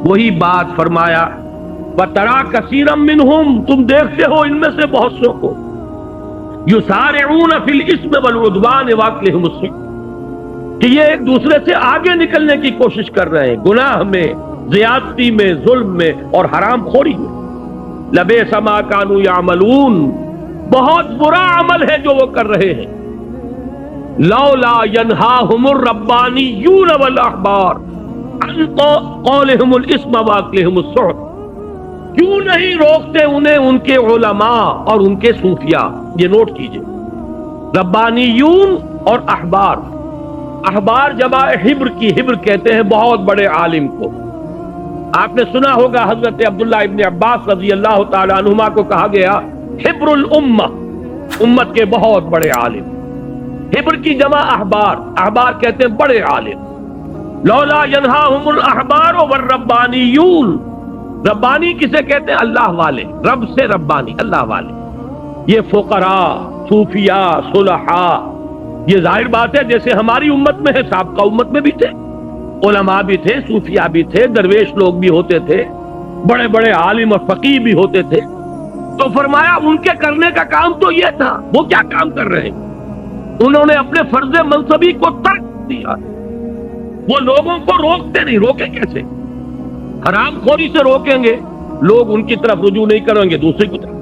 وہی بات فرمایا وَتَرَىٰ كَثِيرًا مِّنْهُمْ، تم دیکھتے ہو ان میں سے بہت سو کو یسارعون فی الاسم والعدوان واکلہم السحت، کہ یہ ایک دوسرے سے آگے نکلنے کی کوشش کر رہے ہیں گناہ میں، زیادتی میں، ظلم میں اور حرام خوری میں. لبئس ما کانوا یعملون، بہت برا عمل ہے جو وہ کر رہے ہیں. لولا ینہاہم الربانیون والاحبار عن قولہم الاسم واکلہم السحت، کیوں نہیں روکتے انہیں ان کے علماء اور ان کے صوفیاء؟ یہ نوٹ کیجئے، ربانیون اور احبار، احبار جمع حبر کی، حبر کہتے ہیں بہت بڑے عالم کو. آپ نے سنا ہوگا حضرت عبداللہ ابن عباس رضی اللہ تعالی عنہما کو کہا گیا حبر الامہ، امت کے بہت بڑے عالم. حبر کی جمع احبار، احبار کہتے ہیں بڑے عالم. لولا ینہاہم الاحبار والربانیون، ربانی کسے کہتے ہیں؟ اللہ والے، رب سے ربانی، اللہ والے. یہ فقراء، صوفیاء، صلحاء، یہ ظاہر بات ہے جیسے ہماری امت میں ہے، سابقہ امت میں بھی تھے، علماء بھی تھے، صوفیاء بھی تھے، درویش لوگ بھی ہوتے تھے، بڑے بڑے عالم اور فقیہ بھی ہوتے تھے. تو فرمایا ان کے کرنے کا کام تو یہ تھا. وہ کیا کام کر رہے ہیں؟ انہوں نے اپنے فرض منصبی کو ترک دیا. وہ لوگوں کو روکتے نہیں، روکیں کیسے؟ حرام خوری سے روکیں گے، لوگ ان کی طرف رجوع نہیں کریں گے، دوسری کی طرف.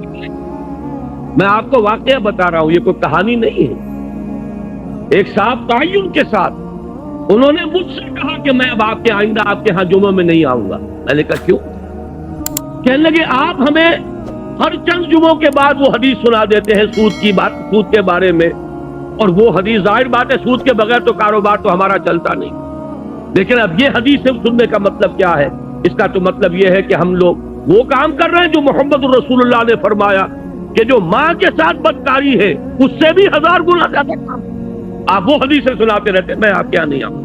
میں آپ کو واقعہ بتا رہا ہوں، یہ کوئی کہانی نہیں ہے. ایک صاحب تعین کے ساتھ انہوں نے مجھ سے کہا کہ میں اب آپ کے آئندہ آپ کے ہاں جمعہ میں نہیں آؤں گا. میں نے کہا کیوں؟ کہنے لگے آپ ہمیں ہر چند جمعوں کے بعد وہ حدیث سنا دیتے ہیں سود کی بات، سود کے بارے میں، اور وہ حدیث ظاہر بات ہے سود کے بغیر تو کاروبار تو ہمارا چلتا نہیں. لیکن اب یہ حدیث سننے کا مطلب کیا ہے؟ اس کا تو مطلب یہ ہے کہ ہم لوگ وہ کام کر رہے ہیں جو محمد الرسول اللہ نے فرمایا کہ جو ماں کے ساتھ بدکاری ہے اس سے بھی 1000 گنا زیادہ کام. آپ وہ حدیثیں سناتے رہتے، میں آپ کے یہاں نہیں آؤں.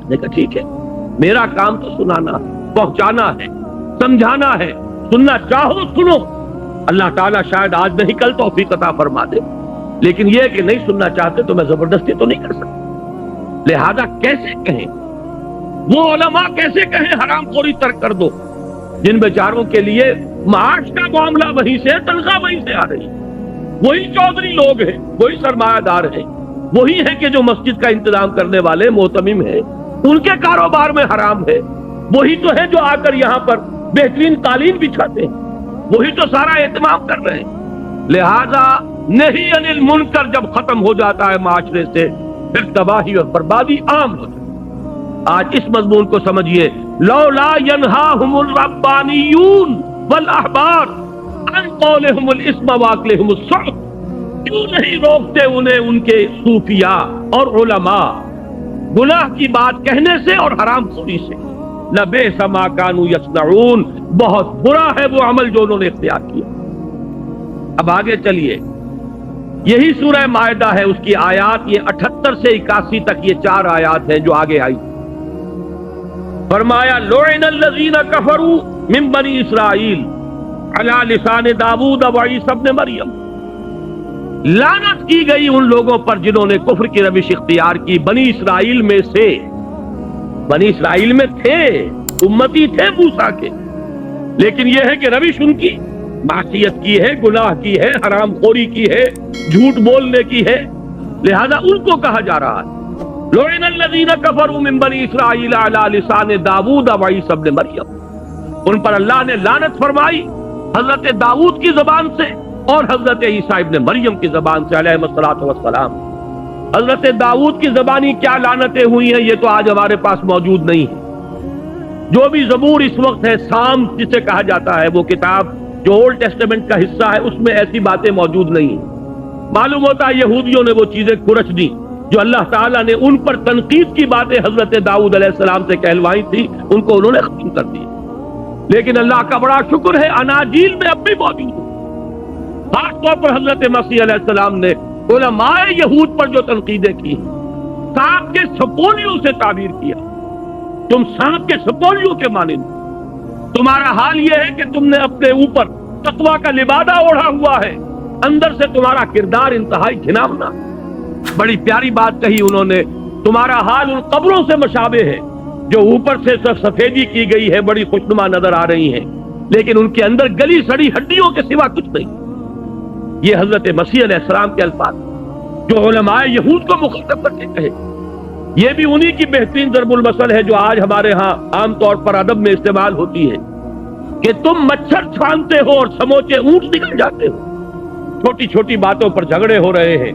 میں کہا ٹھیک ہے، میرا کام تو سنانا، پہنچانا ہے، سمجھانا ہے. سننا چاہو سنو، اللہ تعالیٰ شاید آج نہیں کل توفیق عطا فرما دے، لیکن یہ کہ نہیں سننا چاہتے تو میں زبردستی تو نہیں کر سکتا۔ لہذا کیسے کہیں وہ علماء، کیسے کہیں حرام خوری ترک کر دو جن بیچاروں کے لیے معاش کا معاملہ وہیں سے، تنخواہ وہیں سے آ رہی ہے، وہی چودھری لوگ ہیں، وہی سرمایہ دار ہیں، وہی ہیں کہ جو مسجد کا انتظام کرنے والے معتمم ہیں، ان کے کاروبار میں حرام ہے، وہی تو ہیں جو آ کر یہاں پر بہترین قالین بچھاتے ہیں، وہی تو سارا اہتمام کر رہے ہیں۔ لہذا نہیں انل منکر جب ختم ہو جاتا ہے معاشرے سے، پھر تباہی اور بربادی عام ہو جاتی ہے۔ آج اس مضمون کو سمجھیے، لولا ینہاہم الربانیون والاحبار عن قولہم الاسم واکلہم السحت، کیوں نہیں روکتے انہیں ان کے صوفیاء اور علماء گناہ کی بات کہنے سے اور حرام خوری سے؟ لبئس ما کانوا یصنعون، بہت برا ہے وہ عمل جو انہوں نے اختیار کیا۔ اب آگے چلیے، یہی سورہ مائدہ ہے، اس کی آیات یہ 78 سے 81 تک، یہ 4 آیات ہیں جو آگے آئی۔ فرمایا لعن الذین کفروا من بنی اسرائیل علی لسان داؤد و عیسی ابن مریم، لعنت کی گئی ان لوگوں پر جنہوں نے کفر کی روش اختیار کی بنی اسرائیل میں سے۔ بنی اسرائیل میں تھے، امتی تھے موسیٰ کے، لیکن یہ ہے کہ روش ان کی معصیت کی ہے، گناہ کی ہے، حرام خوری کی ہے، جھوٹ بولنے کی ہے، لہذا ان کو کہا جا رہا ہے لعن الذین کفروا من بنی اسرائیل علی لسان داؤد و عیسی ابن مریم، ان پر اللہ نے لعنت فرمائی حضرت داؤد کی زبان سے اور حضرت عیسیٰ ابن مریم کی زبان سے علیہ الصلوۃ والسلام۔ حضرت داؤد کی زبانی کیا لعنتیں ہوئی ہیں یہ تو آج ہمارے پاس موجود نہیں ہے۔ جو بھی زبور اس وقت ہے، سام جسے کہا جاتا ہے، وہ کتاب جو اولڈ ٹیسٹمنٹ کا حصہ ہے، اس میں ایسی باتیں موجود نہیں ہیں۔ معلوم ہوتا ہے یہودیوں نے وہ چیزیں کھرچ دی جو اللہ تعالیٰ نے ان پر تنقید کی باتیں حضرت داؤد علیہ السلام سے کہلوائی تھی، ان کو انہوں نے ختم کر دی۔ لیکن اللہ کا بڑا شکر ہے اناجیل میں اب بھی موجود ہے۔ خاص طور پر حضرت مسیح علیہ السلام نے علماء یہود پر جو تنقیدیں کی، سانپ کے سپولیوں سے تعبیر کیا، تم سانپ کے سپولیوں کے مانند، تمہارا حال یہ ہے کہ تم نے اپنے اوپر تقویٰ کا لبادہ اوڑھا ہوا ہے، اندر سے تمہارا کردار انتہائی گھناؤنا۔ بڑی پیاری بات کہی انہوں نے، تمہارا حال ان قبروں سے مشابہ ہے جو اوپر سے سفیدی کی گئی ہے، بڑی خوشنما نظر آ رہی ہیں، لیکن ان کے اندر گلی سڑی ہڈیوں کے سوا کچھ نہیں۔ یہ حضرت مسیح علیہ السلام کے الفاظ جو علماء یہود کو مخاطب کر کے کہے، یہ بھی انہی کی بہترین ضرب المثل ہے جو آج ہمارے ہاں عام طور پر ادب میں استعمال ہوتی ہے کہ تم مچھر چھانتے ہو اور سموچے اونٹ نکل جاتے ہو۔ چھوٹی چھوٹی باتوں پر جھگڑے ہو رہے ہیں،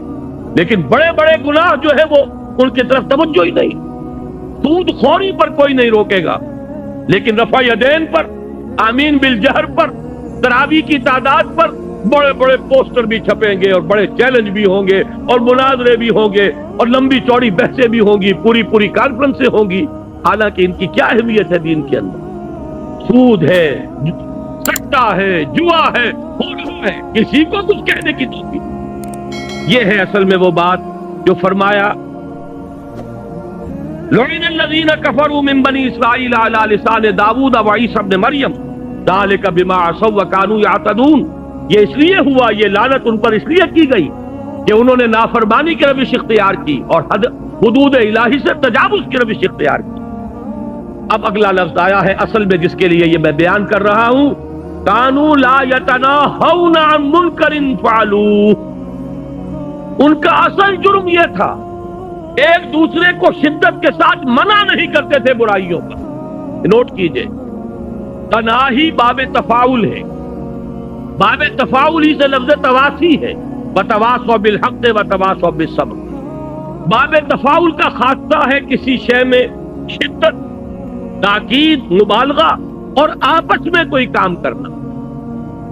لیکن بڑے بڑے گناہ جو ہے وہ ان کی طرف توجہ ہی نہیں۔ سود خوری پر کوئی نہیں روکے گا، لیکن رفع یدین پر، آمین بالجہر پر، تراویح کی تعداد پر بڑے بڑے پوسٹر بھی چھپیں گے اور بڑے چیلنج بھی ہوں گے اور مناظرے بھی ہوں گے اور لمبی چوڑی بحثیں بھی ہوں گی، پوری کانفرنسیں ہوں گی، حالانکہ ان کی کیا اہمیت ہے دین کے اندر؟ سود ہے، سٹا ہے، جوا ہے، ہو رہا ہے، کسی کو کچھ کہنے کی توفیق۔ یہ ہے اصل میں وہ بات جو فرمایا لعن الذین کفروا من بنی اسرائیل علی لسان داؤد و عیسی ابن مریم ذلک بما عصوا وکانوا یعتدون۔ یہ اس لیے ہوا، یہ لعنت ان پر اس لیے کی گئی کہ انہوں نے نافرمانی کی روش اختیار کی اور حدود الہی سے تجاوز کی روش اختیار کی۔ اب اگلا لفظ آیا ہے اصل میں جس کے لیے یہ میں بیان کر رہا ہوں، کانوا لا یتناہون عن منکر فعلوہ۔ ان کا اصل جرم یہ تھا، ایک دوسرے کو شدت کے ساتھ منع نہیں کرتے تھے برائیوں پر۔ نوٹ کیجئے، تناہی باب تفاعل ہے، باب تفاعل ہی سے لفظ تواسی ہے، وتواصوا بالحق وتواصوا بالصبر۔ باب تفاعل کا خاصہ ہے کسی شے میں شدت، تاکید، مبالغہ اور آپس میں کوئی کام کرنا۔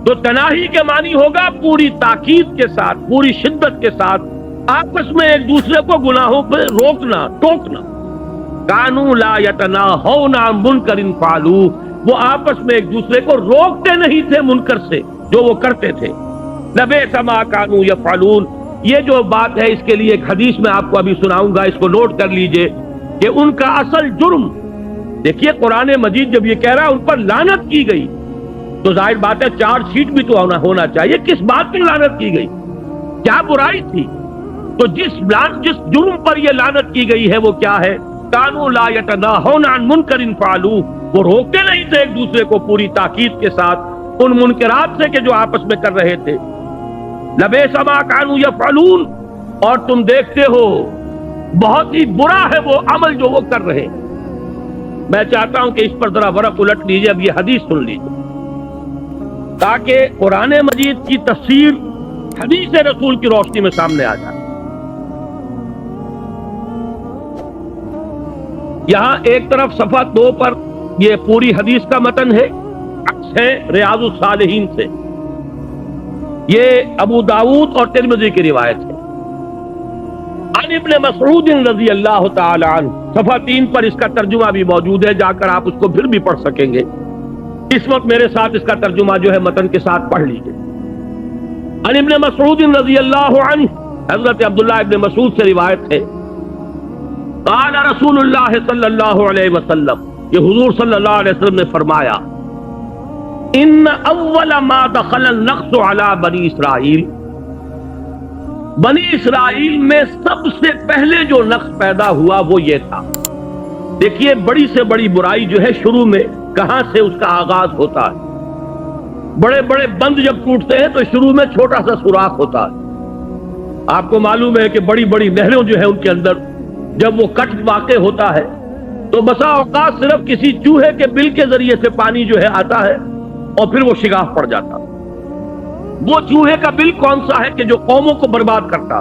تو تناہی کے معنی ہوگا پوری تاکید کے ساتھ، پوری شدت کے ساتھ آپس میں ایک دوسرے کو گناہوں پہ روکنا، ٹوکنا۔ کانوا لا یتناہون عن منکر فعلوہ، وہ آپس میں ایک دوسرے کو روکتے نہیں تھے منکر سے جو وہ کرتے تھے۔ لبئس ما کانوا یفعلون، یہ جو بات ہے اس کے لیے ایک حدیث میں آپ کو ابھی سناؤں گا، اس کو نوٹ کر لیجئے کہ ان کا اصل جرم، دیکھیے قرآن مجید جب یہ کہہ رہا ہے ان پر لعنت کی گئی، تو ظاہر بات ہے چارج شیٹ بھی تو ہونا چاہیے. کس بات پر لعنت کی گئی؟ کیا برائی تھی؟ تو جس جرم پر یہ لعنت کی گئی ہے وہ کیا ہے؟ کانوا لا یتناہون عن منکر فعلوہ، وہ روکتے نہیں تھے ایک دوسرے کو پوری تاکید کے ساتھ ان منکرات سے کہ جو آپس میں کر رہے تھے. لبئس ما کانوا یفعلون، اور تم دیکھتے ہو بہت ہی برا ہے وہ عمل جو وہ کر رہے ہیں. میں چاہتا ہوں کہ اس پر ذرا ورق الٹ لیجیے، اب یہ حدیث سن لیجیے تاکہ قرآن مجید کی تفسیر حدیث رسول کی روشنی میں سامنے آ جائے. یہاں ایک طرف صفحہ 2 پر یہ پوری حدیث کا متن ہے، عکس ہے ریاض الصالحین سے. یہ ابو داؤد اور ترمذی کی روایت ہے. عن ابن مسعود رضی اللہ تعالی عنہ، صفحہ 3 پر اس کا ترجمہ بھی موجود ہے، جا کر آپ اس کو پھر بھی پڑھ سکیں گے. اس وقت میرے ساتھ اس کا ترجمہ جو ہے متن کے ساتھ پڑھ لیجیے. عن ابن مسعود رضی اللہ عنہ، حضرت عبداللہ ابن مسعود سے روایت ہے، قال رسول اللہ صلی اللہ علیہ وسلم، کہ حضور صلی اللہ علیہ وسلم نے فرمایا، ان اول ما دخل النقص علی بنی اسرائیل، بنی اسرائیل میں سب سے پہلے جو نقص پیدا ہوا وہ یہ تھا. دیکھیے بڑی سے بڑی برائی جو ہے شروع میں کہاں سے اس کا آغاز ہوتا ہے. بڑے بڑے بند جب ٹوٹتے ہیں تو شروع میں چھوٹا سا سوراخ ہوتا ہے. آپ کو معلوم ہے کہ بڑی بڑی نہروں جو ہے ان کے اندر جب وہ کٹ واقع ہوتا ہے تو بسا اوقات صرف کسی چوہے کے بل کے ذریعے سے پانی جو ہے آتا ہے اور پھر وہ شگاف پڑ جاتا. وہ چوہے کا بل کون سا ہے کہ جو قوموں کو برباد کرتا.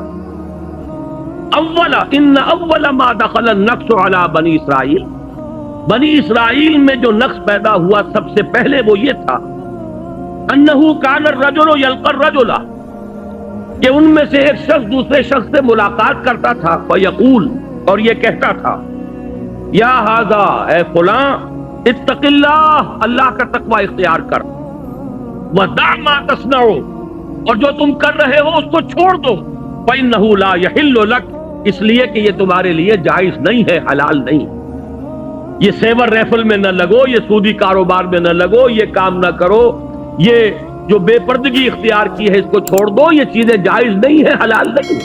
ان اول ما دخل النقص علی بنی اسرائیل، بنی اسرائیل میں جو نقص پیدا ہوا سب سے پہلے وہ یہ تھا، انہ کان الرجل یلقى الرجل، کہ ان میں سے ایک شخص دوسرے شخص سے ملاقات کرتا تھا، فیقول، اور یہ کہتا تھا، یا ھذا، اے فلاں، اتق اللہ، اللہ کا تقوی اختیار کر، ودع ما تصنع، اور جو تم کر رہے ہو اس کو چھوڑ دو، فإنہ لا یحل لک، اس لیے کہ یہ تمہارے لیے جائز نہیں ہے، حلال نہیں. یہ سیور ریفل میں نہ لگو، یہ سودی کاروبار میں نہ لگو، یہ کام نہ کرو، یہ جو بے پردگی اختیار کی ہے اس کو چھوڑ دو، یہ چیزیں جائز نہیں ہے، حلال نہیں.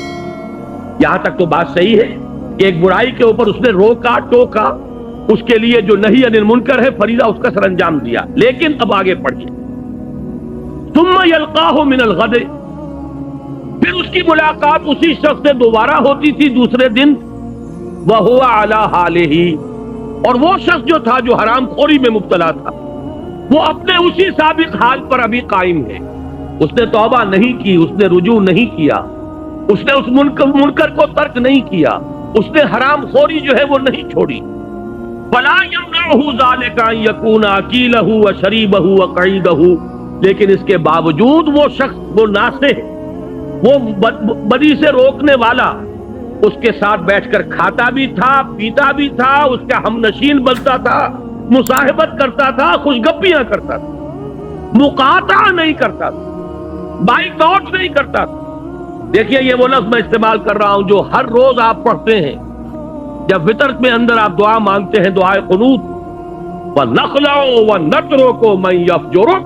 یہاں تک تو بات صحیح ہے کہ ایک برائی کے اوپر اس نے روکا ٹوکا، اس کے لیے جو نہی عن المنکر ہے فریضہ اس کا سر انجام دیا. لیکن اب آگے پڑھیے، ثم یلقاہ من الغد، پھر اس کی ملاقات اسی شخص سے دوبارہ ہوتی تھی دوسرے دن، وہو علی حالہ، اور وہ شخص جو تھا جو حرام خوری میں مبتلا تھا وہ اپنے اسی سابق حال پر ابھی قائم ہے. اس نے توبہ نہیں کی، اس نے رجوع نہیں کیا، اس نے اس منکر کو ترک نہیں کیا، اس نے حرام خوری جو ہے وہ نہیں چھوڑی. فلا یمنعہ ذلک ان یکون اکیلہ وشریبہ وقعیدہ، لیکن اس کے باوجود وہ شخص، وہ ناصح، وہ بدی سے روکنے والا، اس کے ساتھ بیٹھ کر کھاتا بھی تھا، پیتا بھی تھا، اس کا ہم نشین بنتا تھا، مصاحبت کرتا تھا، خوشگپیاں کرتا تھا، مقاطعہ نہیں کرتا تھا، بائک آؤٹ نہیں کرتا تھا. دیکھیے یہ وہ لفظ میں استعمال کر رہا ہوں جو ہر روز آپ پڑھتے ہیں جب وتر میں اندر آپ دعا مانگتے ہیں، دعائے قنوت، وَنَخْلَعُ وَنَتْرُكُ مَن يَفْجُرُكَ،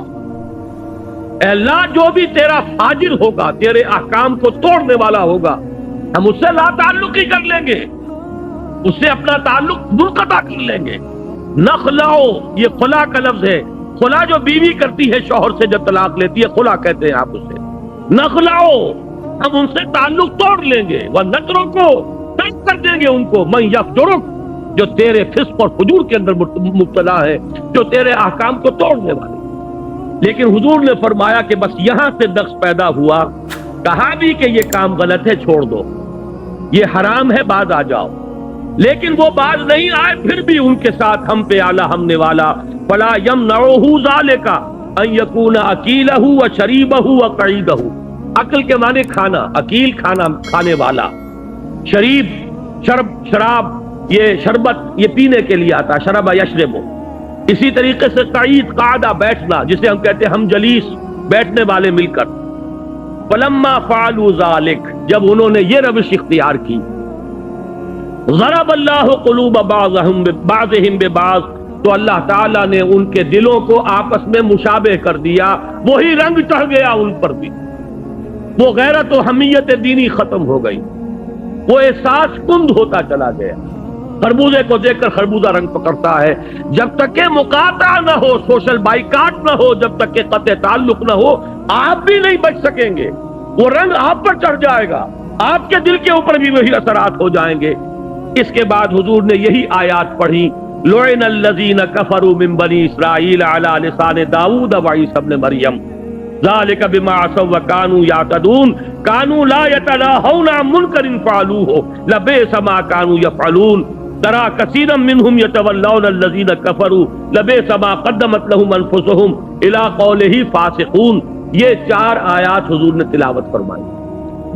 اے اللہ جو بھی تیرا فاجر ہوگا، تیرے احکام کو توڑنے والا ہوگا، ہم اس سے لا تعلقی کر لیں گے، اس سے اپنا تعلق منقطع کر لیں گے. نخلعو، یہ خلا کا لفظ ہے. خلا جو بیوی کرتی ہے شوہر سے جب طلاق لیتی ہے خلا کہتے ہیں آپ اسے. نخلعو، ہم ان سے تعلق توڑ لیں گے، وَنَتْرُكُ، ترک کر دیں گے ان کو، مَن يَفْجُرُكَ، جو تیرے فسق اور فجور کے اندر مبتلا ہے، جو تیرے احکام کو توڑنے والے. لیکن حضور نے فرمایا کہ بس یہاں سے نقص پیدا ہوا، کہا بھی کہ یہ کام غلط ہے، چھوڑ دو، یہ حرام ہے، باز آ جاؤ. لیکن وہ باز نہیں آئے، پھر بھی ان کے ساتھ ہم پہ آلہ ہمنے والا. فلا یمنعہ ذالک ان یکون اکیلہ وشریبہ وقعیدہ، عقل کے معنی کھانا، اکیل کھانا کھانے والا، شریب شراب، یہ شربت یہ پینے کے لیے آتا، شرب یشرب. اسی طریقے سے قعید، قعدہ بیٹھنا، جسے ہم کہتے ہیں ہم جلیس، بیٹھنے والے مل کر. فلما فعلوا ذلک، جب انہوں نے یہ روش اختیار کی، ضرب اللہ قلوب بعضهم ببعض، تو اللہ تعالیٰ نے ان کے دلوں کو آپس میں مشابہ کر دیا، وہی رنگ چڑھ گیا ان پر بھی، وہ غیرت و حمیت دینی ختم ہو گئی، وہ احساس کند ہوتا چلا گیا۔ خربوزے کو دیکھ کر خربوزہ رنگ پکڑتا ہے، جب تک کہ مقاطع نہ ہو، سوشل بائیکاٹ نہ ہو، جب تک کہ قطع تعلق نہ ہو، آپ بھی نہیں بچ سکیں گے، وہ رنگ آپ پر چڑھ جائے گا، آپ کے دل کے اوپر بھی وہی اثرات ہو جائیں گے۔ اس کے بعد حضور نے یہی آیات پڑھی، لعن الذین کفروا من بنی اسرائیل علی لسان داؤد وعیسی ابن مریم ذالک بما عصوا وکانوا یعتدون کانوا لا یتناہون عن منکر فعلوہ لبئس ما کانوا یفعلون ترى كثيرا منهم يتولون الذين كفروا لبئس ما قدمت لهم انفسهم الى قوله فاسقون۔ یہ 4 آیات حضور نے تلاوت فرمائی،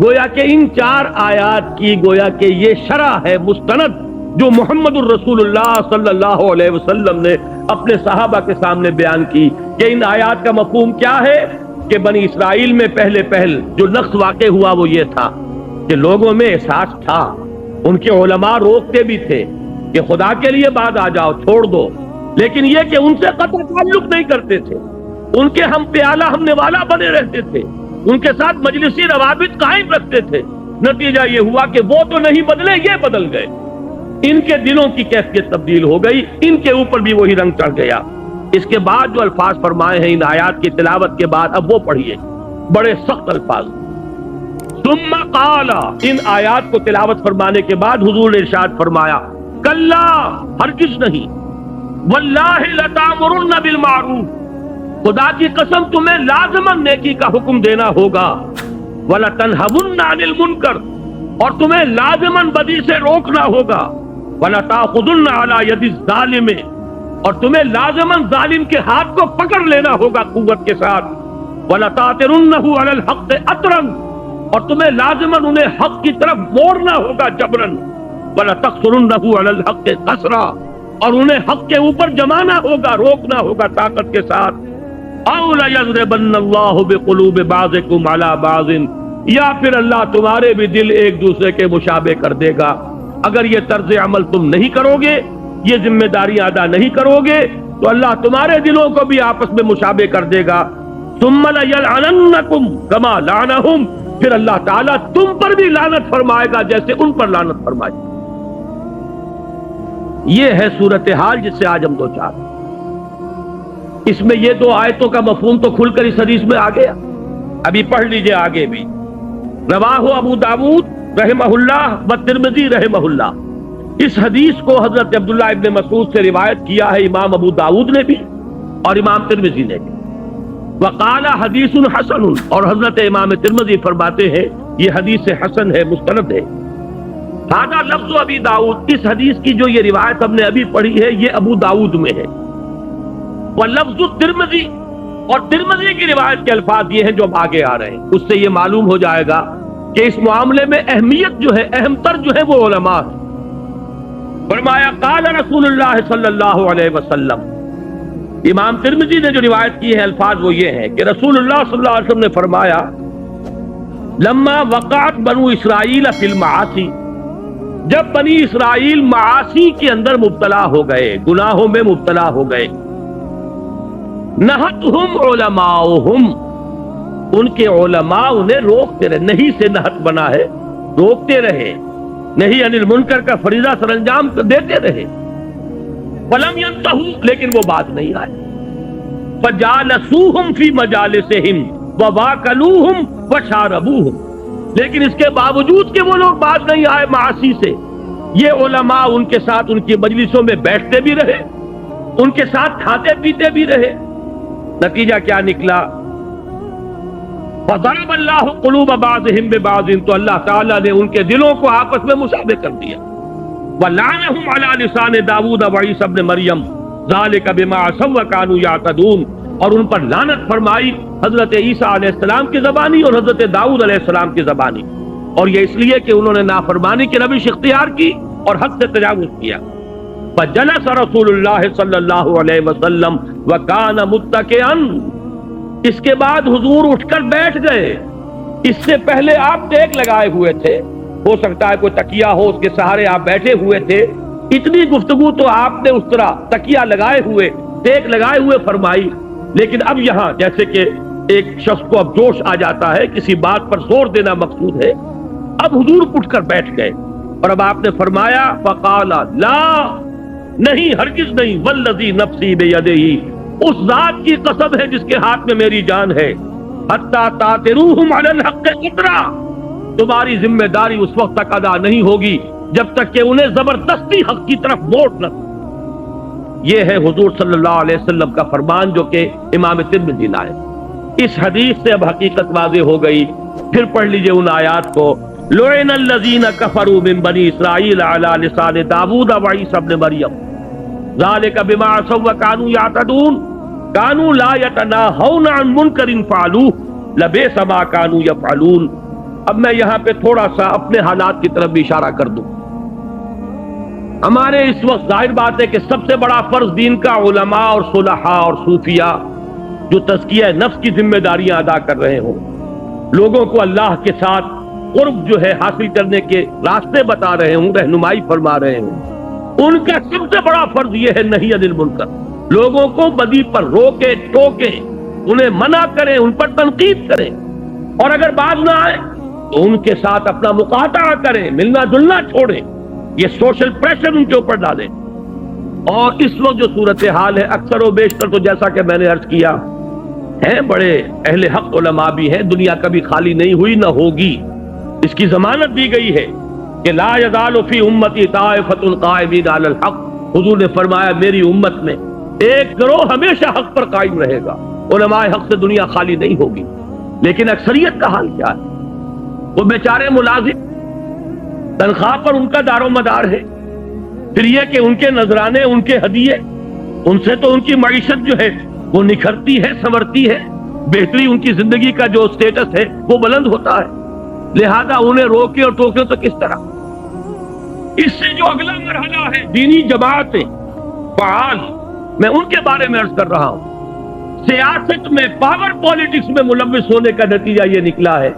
گویا کہ ان 4 آیات کی گویا کہ یہ شرح ہے مستند جو محمد الرسول اللہ صلی اللہ علیہ وسلم نے اپنے صحابہ کے سامنے بیان کی کہ ان آیات کا مفہوم کیا ہے کہ بنی اسرائیل میں پہل جو نقص واقع ہوا وہ یہ تھا کہ لوگوں میں احساس تھا، ان کے علماء روکتے بھی تھے کہ خدا کے لیے بعد آ جاؤ، چھوڑ دو، لیکن یہ کہ ان سے قطع تعلق نہیں کرتے تھے، ان کے ہم پیالہ ہم نوالا بنے رہتے تھے، ان کے ساتھ مجلسی روابط قائم رکھتے تھے۔ نتیجہ یہ ہوا کہ وہ تو نہیں بدلے، یہ بدل گئے، ان کے دلوں کی کیفیت تبدیل ہو گئی، ان کے اوپر بھی وہی رنگ چڑھ گیا۔ اس کے بعد جو الفاظ فرمائے ہیں ان آیات کی تلاوت کے بعد، اب وہ پڑھیے، بڑے سخت الفاظ۔ ثم قال، ان آیات کو تلاوت فرمانے کے بعد حضور نے ارشاد فرمایا، کلا، ہرگز نہیں، واللہ لتامرن بالمعروف، خدا کی قسم تمہیں لازماً نیکی کا حکم دینا ہوگا، ولتنہون عن المنکر، اور تمہیں لازماً بدی سے روکنا ہوگا، ولتاخذن علی ید الظالم، اور تمہیں لازماً ظالم کے ہاتھ کو پکڑ لینا ہوگا قوت کے ساتھ، ولتاترنہ علی الحق اطرا، اور تمہیں لازماً انہیں حق کی طرف موڑنا ہوگا جبرن، ولتقصرنہ علی الحق قصرا، اور انہیں حق کے اوپر جمانا ہوگا، روکنا ہوگا طاقت کے ساتھ، او لیضربن اللہ بقلوب بعضکم علی بعض، یا پھر اللہ تمہارے بھی دل ایک دوسرے کے مشابہ کر دے گا۔ اگر یہ طرز عمل تم نہیں کرو گے، یہ ذمہ داریاں ادا نہیں کرو گے، تو اللہ تمہارے دلوں کو بھی آپس میں مشابہ کر دے گا۔ ثم لیلعننکم کما لعنہم، پھر اللہ تعالیٰ تم پر بھی لعنت فرمائے گا جیسے ان پر لعنت فرمائی۔ یہ ہے صورتحال جس سے آج ہم دو چار۔ اس میں یہ 2 آیتوں کا مفہوم تو کھل کر اس حدیث میں آ گیا، ابھی پڑھ لیجئے آگے بھی۔ رواہ ابو داؤد رحمہ اللہ و ترمذی رحمہ اللہ، اس حدیث کو حضرت عبداللہ ابن مسعود سے روایت کیا ہے امام ابو داؤد نے بھی اور امام ترمذی نے بھی۔ وقال حدیث حسن، اور حضرت امام ترمذی فرماتے ہیں یہ حدیث حسن ہے، مستند ہے۔ هذا لفظ ابی داؤد، اس حدیث کی جو یہ روایت ہم نے ابھی پڑھی ہے یہ ابو داؤد میں ہے۔ ولفظ ترمذی، اور ترمذی کی روایت کے الفاظ یہ ہیں جو اب آگے آ رہے ہیں، اس سے یہ معلوم ہو جائے گا کہ اس معاملے میں اہمیت جو ہے، اہم تر جو ہے وہ علماء ہیں۔ فرمایا قال رسول اللہ صلی اللہ علیہ وسلم، امام ترمذی نے جو روایت کی ہے الفاظ وہ یہ ہیں کہ رسول اللہ صلی اللہ علیہ وسلم نے فرمایا، لما وقعت بنو اسرائیل فی المعاصی، جب بنی اسرائیل معاصی کے اندر مبتلا ہو گئے، گناہوں میں مبتلا ہو گئے، نہتہم علماؤہم، ان کے علماء انہیں روکتے رہے، نہیں سے نہت بنا ہے، روکتے رہے، نہیں عن المنکر کا فریضہ سر انجام دیتے رہے، فلم ینتہوا، لیکن وہ بات نہیں آئے، فجالسوہم فی مجالسہم وواکلوہم وشاربوہم، لیکن اس کے باوجود کہ وہ لوگ باز نہیں آئے معاصی سے، یہ علماء ان کے ساتھ ان کی مجلسوں میں بیٹھتے بھی رہے، ان کے ساتھ کھاتے پیتے بھی رہے۔ نتیجہ کیا نکلا؟ فضرب اللہ قلوب بعضهم ببعض، تو اللہ تعالیٰ نے ان کے دلوں کو آپس میں مشابہ کر دیا۔ ولعنهم على لسان داؤد وعیسی ابن مریم ذالک بما عصوا وکانوا یعتدون، اور ان پر لعنت فرمائی حضرت عیسیٰ علیہ السلام کی زبانی اور حضرت داؤد علیہ السلام کی زبانی، اور یہ اس لیے کہ انہوں نے نافرمانی کی روش اختیار کی اور حد سے تجاوز کیا۔ فجلس رسول اللہ صلی اللہ علیہ وسلم وکان متکئا، اس کے بعد حضور اٹھ کر بیٹھ گئے، اس سے پہلے آپ ٹیک لگائے ہوئے تھے، ہو سکتا ہے کوئی تکیہ ہو اس کے سہارے آپ بیٹھے ہوئے تھے، اتنی گفتگو تو آپ نے اس طرح تکیہ لگائے ہوئے، ٹیک لگائے ہوئے فرمائی، لیکن اب یہاں جیسے کہ ایک شخص کو اب جوش آ جاتا ہے، کسی بات پر زور دینا مقصود ہے، اب حضور اٹھ کر بیٹھ گئے اور اب آپ نے فرمایا فقال لا، نہیں، ہرگز نہیں، والذی نفسی بیدہ، اس ذات کی قسم ہے جس کے ہاتھ میں میری جان ہے، حتی تاتروہم علی الحق قطرا، تمہاری ذمہ داری اس وقت تک ادا نہیں ہوگی جب تک کہ انہیں زبردستی حق کی طرف موڑ نہ۔ یہ ہے حضور صلی اللہ علیہ وسلم کا فرمان جو کہ امام ترمذی لائے۔ اس حدیث سے اب حقیقت واضح ہو گئی۔ پھر پڑھ لیجئے ان آیات کو، لعن الذین کفروا من بنی اسرائیل علی لسان داؤد وعیسی ابن مریم ذلک بما عصوا وکانوا یعتدون کانوا لا یتناہون عن منکر فعلوہ لبئس ما کانوا یفعلون۔ اب میں یہاں پہ تھوڑا سا اپنے حالات کی طرف بھی اشارہ کر دوں۔ ہمارے اس وقت ظاہر بات ہے کہ سب سے بڑا فرض دین کا علماء اور صلحاء اور صوفیاء جو تزکیہ نفس کی ذمہ داریاں ادا کر رہے ہوں، لوگوں کو اللہ کے ساتھ قرب جو ہے حاصل کرنے کے راستے بتا رہے ہوں، رہنمائی فرما رہے ہوں، ان کا سب سے بڑا فرض یہ ہے نہی عن المنکر، لوگوں کو بدی پر روکے ٹوکے، انہیں منع کریں، ان پر تنقید کریں، اور اگر باز نہ آئے تو ان کے ساتھ اپنا مقاطعہ کریں، ملنا جلنا چھوڑیں، یہ سوشل پریشر ان کے اوپر ڈالیں۔ اور اس وقت جو صورتحال ہے اکثر و بیشتر تو جیسا کہ میں نے عرض کیا ہیں، بڑے اہل حق علماء بھی ہیں، دنیا کبھی خالی نہیں ہوئی نہ ہوگی، اس کی ضمانت دی گئی ہے کہ لا یزال فی امتی طائفۃ قائمین علی الحق، حضور نے فرمایا میری امت میں ایک گروہ ہمیشہ حق پر قائم رہے گا، علماء حق سے دنیا خالی نہیں ہوگی۔ لیکن اکثریت کا حال کیا ہے؟ وہ بیچارے ملازم، تنخواہ پر ان کا دار و مدار ہے، پھر یہ کہ ان کے نذرانے، ان کے ہدیے، ان سے تو ان کی معیشت جو ہے وہ نکھرتی ہے، سنورتی ہے، بہتری ان کی زندگی کا جو سٹیٹس ہے وہ بلند ہوتا ہے، لہذا انہیں روکے اور ٹوکے تو کس طرح؟ اس سے جو اگلا مرحلہ ہے دینی جماعتیں فعال، میں ان کے بارے میں عرض کر رہا ہوں، سیاست میں، پاور پالیٹکس میں ملوث ہونے کا نتیجہ یہ نکلا ہے،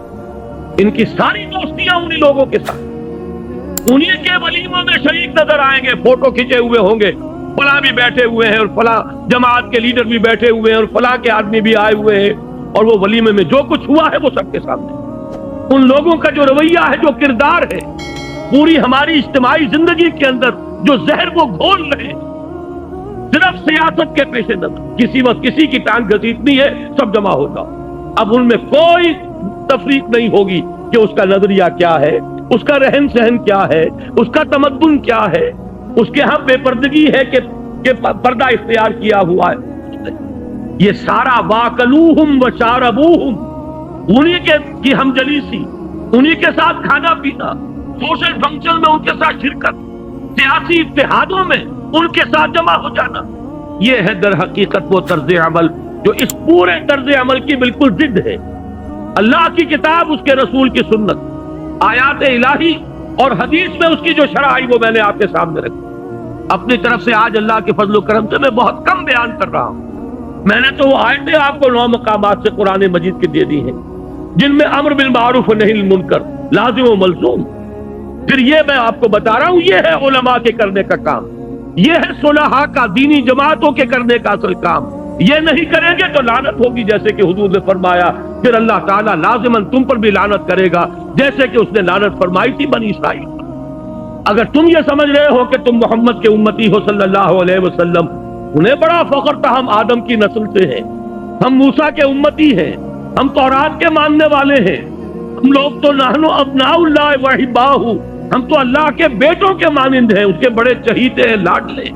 ان کی ساری دوستیاں انہی لوگوں کے ساتھ، انہی کے ولیموں میں شریک نظر آئیں گے، فوٹو کھینچے ہوئے ہوں گے، فلاں بھی بیٹھے ہوئے ہیں اور فلاں جماعت کے لیڈر بھی بیٹھے ہوئے ہیں اور فلاں کے آدمی بھی آئے ہوئے ہیں، اور وہ ولیمے میں جو کچھ ہوا ہے وہ سب کے سامنے۔ ان لوگوں کا جو رویہ ہے، جو کردار ہے، پوری ہماری اجتماعی زندگی کے اندر جو زہر وہ گھول رہے ہیں، صرف سیاست کے پیش نظر، کسی وقت کسی کی ٹانگ گھسیٹنی ہے، سب جمع ہو جاؤ۔ اب ان میں کوئی تفریق نہیں ہوگی کہ اس کا نظریہ کیا ہے، اس کا رہن سہن کیا ہے، اس کا تمدن کیا ہے، اس کے ہاں بے پردگی ہے کہ پردہ اختیار کیا ہوا ہے۔ یہ سارا واکلوہم وشاربوہم، انہی کی ہم جلیسی، انہی کے ساتھ کھانا پینا، سوشل فنکشن میں ان کے ساتھ شرکت، سیاسی اتحادوں میں ان کے ساتھ جمع ہو جانا، یہ ہے در حقیقت وہ طرز عمل جو اس پورے طرز عمل کی بالکل ضد ہے۔ اللہ کی کتاب، اس کے رسول کی سنت، آیات الہی اور حدیث میں اس کی جو شرح آئی وہ میں نے آپ کے سامنے رکھی۔ اپنی طرف سے آج اللہ کے فضل و کرم سے میں بہت کم بیان کر رہا ہوں، میں نے تو وہ آیتیں آپ کو 9 مقامات سے قرآن مجید کی دے دی ہیں جن میں امر بالمعروف و نہی عن المنکر لازم و ملزوم۔ پھر یہ میں آپ کو بتا رہا ہوں، یہ ہے علماء کے کرنے کا کام، یہ ہے صلحاء کا، دینی جماعتوں کے کرنے کا اصل کام۔ یہ نہیں کریں گے تو لعنت ہوگی، جیسے کہ حضور نے فرمایا، پھر اللہ تعالیٰ لازماً تم پر بھی لعنت کرے گا، جیسے کہ اس نے لعنت فرمائی تھی بنی اسرائیل۔ اگر تم یہ سمجھ رہے ہو کہ تم محمد کے امتی ہو صلی اللہ علیہ وسلم، انہیں بڑا فخر تھا ہم آدم کی نسل سے ہیں، ہم موسیٰ کے امتی ہیں، ہم تورات کے ماننے والے ہیں، ہم لوگ تو نحن ابناء اللہ وحباہ، ہم تو اللہ کے بیٹوں کے مانند ہیں، اس کے بڑے چہیتے ہیں، لاڈلے۔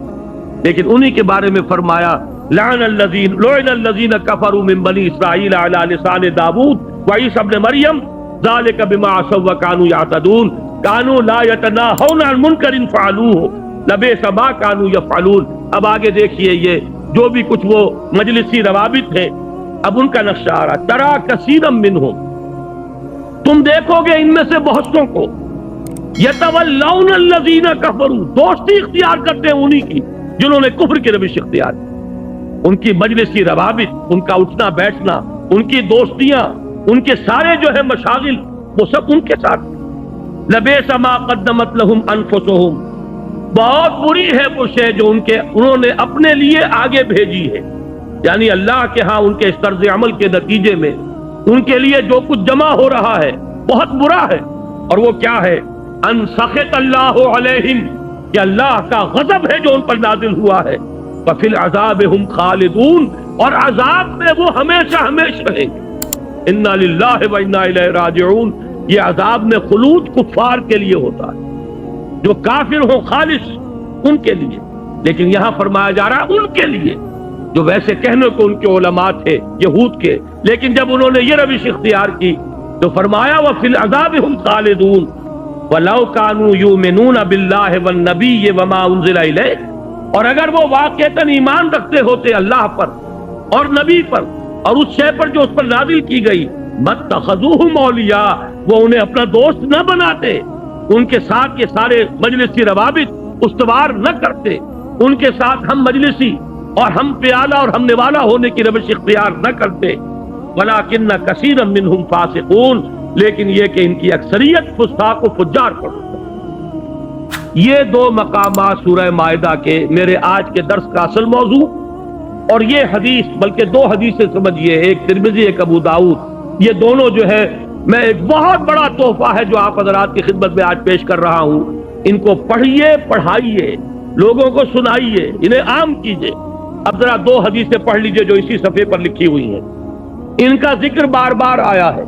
لیکن انہی کے بارے میں فرمایا لعن الذین کفروا من بنی اسرائیل علی لسان داؤد وعیسی ابن مریم ذلک بما عصوا وکانوا یعتدون کانوا لا یتناہون عن منکر فعلوہ لبئس ما کانوا یفعلون۔ اب آگے دیکھیے یہ جو بھی کچھ وہ مجلسی روابط ہیں، اب ان کا نقشہ آ رہا، ترا کثیرا منہم، تم دیکھو گے ان میں سے بہتوں کو، یتولون الذین کفروا، دوستی اختیار کرتے ہیں انہی کی جنہوں نے کفر کی روش اختیار کی۔ ان کی مجلسی روابط، ان کا اٹھنا بیٹھنا، ان کی دوستیاں، ان کے سارے جو ہے مشاغل، وہ سب ان کے ساتھ۔ لبئس ما قدمت لهم انفسهم، بہت بری ہے وہ شے جو انہوں نے اپنے لیے آگے بھیجی ہے، یعنی اللہ کے ہاں ان کے اس طرز عمل کے نتیجے میں ان کے لیے جو کچھ جمع ہو رہا ہے بہت برا ہے۔ اور وہ کیا ہے؟ ان سخط اللہ علیہم، کہ اللہ کا غضب ہے جو ان پر نازل ہوا ہے، وفی العذاب ہم خالدون، اور عذاب میں وہ ہمیشہ ہمیشہ رہیں گے۔ انا للہ و انا الیہ راجعون، یہ عذاب میں خلود کفار کے لیے ہوتا ہے، جو کافر ہوں خالص ان کے لیے، لیکن یہاں فرمایا جا رہا ہے ان کے لیے جو ویسے کہنے کو ان کے علماء تھے یہود کے، لیکن جب انہوں نے یہ روش اختیار کی تو فرمایا وفی العذاب ہم خالدون ولو كانوا يؤمنون باللہ والنبی وما انزل الیہ، اور اگر وہ واقعتاً ایمان رکھتے ہوتے اللہ پر اور نبی پر اور اس شے پر جو اس پر نازل کی گئی، متخذوہم اولیاء، وہ انہیں اپنا دوست نہ بناتے، ان کے ساتھ یہ سارے مجلسی روابط استوار نہ کرتے، ان کے ساتھ ہم مجلسی اور ہم پیالہ اور ہم نوالا ہونے کی روش اختیار نہ کرتے، ولیکن کثیرا منہم فاسقون، لیکن یہ کہ ان کی اکثریت فساق و فجار پر۔ یہ دو مقامات سورہ مائدہ کے میرے آج کے درس کا اصل موضوع، اور یہ حدیث، بلکہ دو حدیثیں سمجھیے، ایک ترمذی ایک ابو داؤد، یہ دونوں جو ہے میں ایک بہت بڑا تحفہ ہے جو آپ حضرات کی خدمت میں آج پیش کر رہا ہوں، ان کو پڑھیے، پڑھائیے، لوگوں کو سنائیے، انہیں عام کیجیے۔ اب ذرا دو حدیثیں پڑھ لیجیے جو اسی صفحے پر لکھی ہوئی ہیں، ان کا ذکر بار بار آیا ہے۔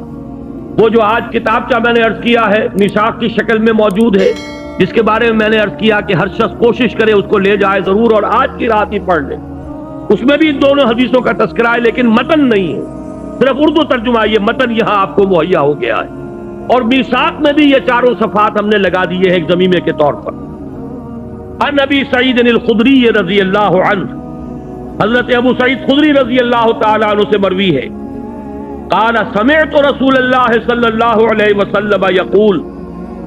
وہ جو آج کتابچہ میں نے عرض کیا ہے میثاق کی شکل میں موجود ہے، جس کے بارے میں نے عرض کیا کہ ہر شخص کوشش کرے اس کو لے جائے ضرور اور آج کی رات ہی پڑھ لے، اس میں بھی ان دونوں حدیثوں کا تذکرہ ہے لیکن متن نہیں ہے، صرف اردو ترجمہ، یہ متن یہاں آپ کو مہیا ہو گیا ہے۔ اور میثاق میں بھی یہ چاروں صفحات ہم نے لگا دیے ہیں ایک ضمیمے کے طور پر۔ عن ابی سعید الخدری رضی اللہ عنہ، حضرت ابو سعید خدری رضی اللہ تعالیٰ عنہ سے مروی ہے، قال سمعت رسول اللہ صلی اللہ علیہ وسلم یقول،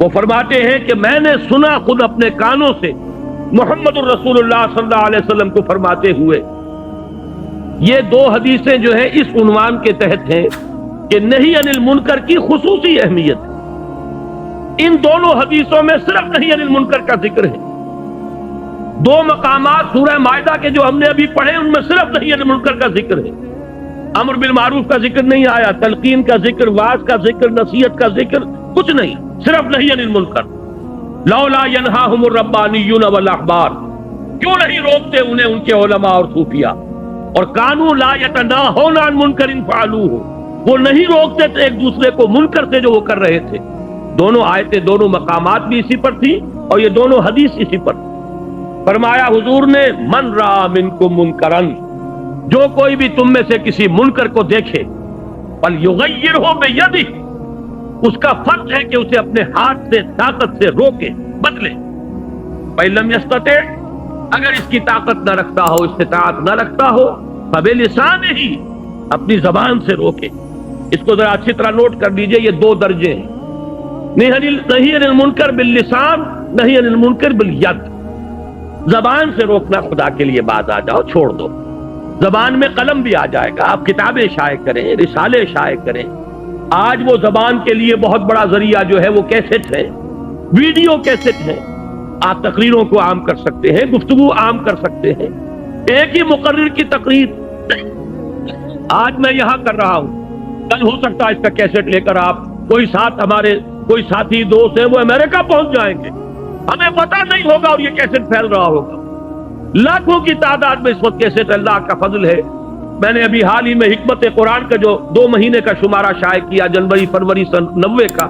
وہ فرماتے ہیں کہ میں نے سنا خود اپنے کانوں سے محمد الرسول اللہ صلی اللہ علیہ وسلم کو فرماتے ہوئے۔ یہ دو حدیثیں جو ہیں اس عنوان کے تحت ہیں کہ نہی عن المنکر کی خصوصی اہمیت ہے۔ ان دونوں حدیثوں میں صرف نہی عن المنکر کا ذکر ہے۔ دو مقامات سورہ مائدہ کے جو ہم نے ابھی پڑھے ان میں صرف نہی عن المنکر کا ذکر ہے، امر بالمعروف کا ذکر نہیں آیا، تلقین کا ذکر، وعظ کا ذکر، نصیحت کا ذکر، کچھ نہیں، صرف نہی عن المنکر۔ لولا ینہاہم الربانیون والاحبار، کیوں نہیں روکتے انہیں ان کے علماء اور صوفیاء، اور کانوا لا یتناہون عن منکر فعلوہ، وہ نہیں روکتے تھے ایک دوسرے کو منکر سے جو وہ کر رہے تھے۔ دونوں آیتیں، دونوں مقامات بھی اسی پر تھی اور یہ دونوں حدیث اسی پر۔ فرمایا حضور نے من رأى منکم منکرن، جو کوئی بھی تم میں سے کسی منکر کو دیکھے، فلیغیرہ بیدہ، اس کا فرض ہے کہ اسے اپنے ہاتھ سے طاقت سے روکے، بدلے۔ فإن لم یستطع، اگر اس کی طاقت نہ رکھتا ہو، استطاعت نہ رکھتا ہو، فبلسانہ، اپنی زبان سے روکے۔ اس کو ذرا اچھی طرح نوٹ کر لیجئے، یہ دو درجے ہیں، نہی عن المنکر باللسان، نہی عن المنکر بالید۔ زبان سے روکنا، خدا کے لیے باز آ جاؤ، چھوڑ دو، زبان میں قلم بھی آ جائے گا، آپ کتابیں شائع کریں، رسالے شائع کریں۔ آج وہ زبان کے لیے بہت بڑا ذریعہ جو ہے وہ کیسٹ ہے، ویڈیو کیسٹ ہے، آپ تقریروں کو عام کر سکتے ہیں، گفتگو عام کر سکتے ہیں۔ ایک ہی مقرر کی تقریر آج میں یہاں کر رہا ہوں، کل ہو سکتا ہے اس کا کیسٹ لے کر آپ کوئی ساتھ، ہمارے کوئی ساتھی دوست ہیں وہ امریکہ پہنچ جائیں گے، ہمیں پتہ نہیں ہوگا اور یہ کیسٹ پھیل رہا ہوگا۔ لاکھوں کی تعداد میں اس وقت کیسٹ، اللہ کا فضل ہے۔ میں نے ابھی حال ہی میں حکمت قرآن کا جو 2 مہینے کا شمارہ شائع کیا، جنوری فروری سن 90 کا،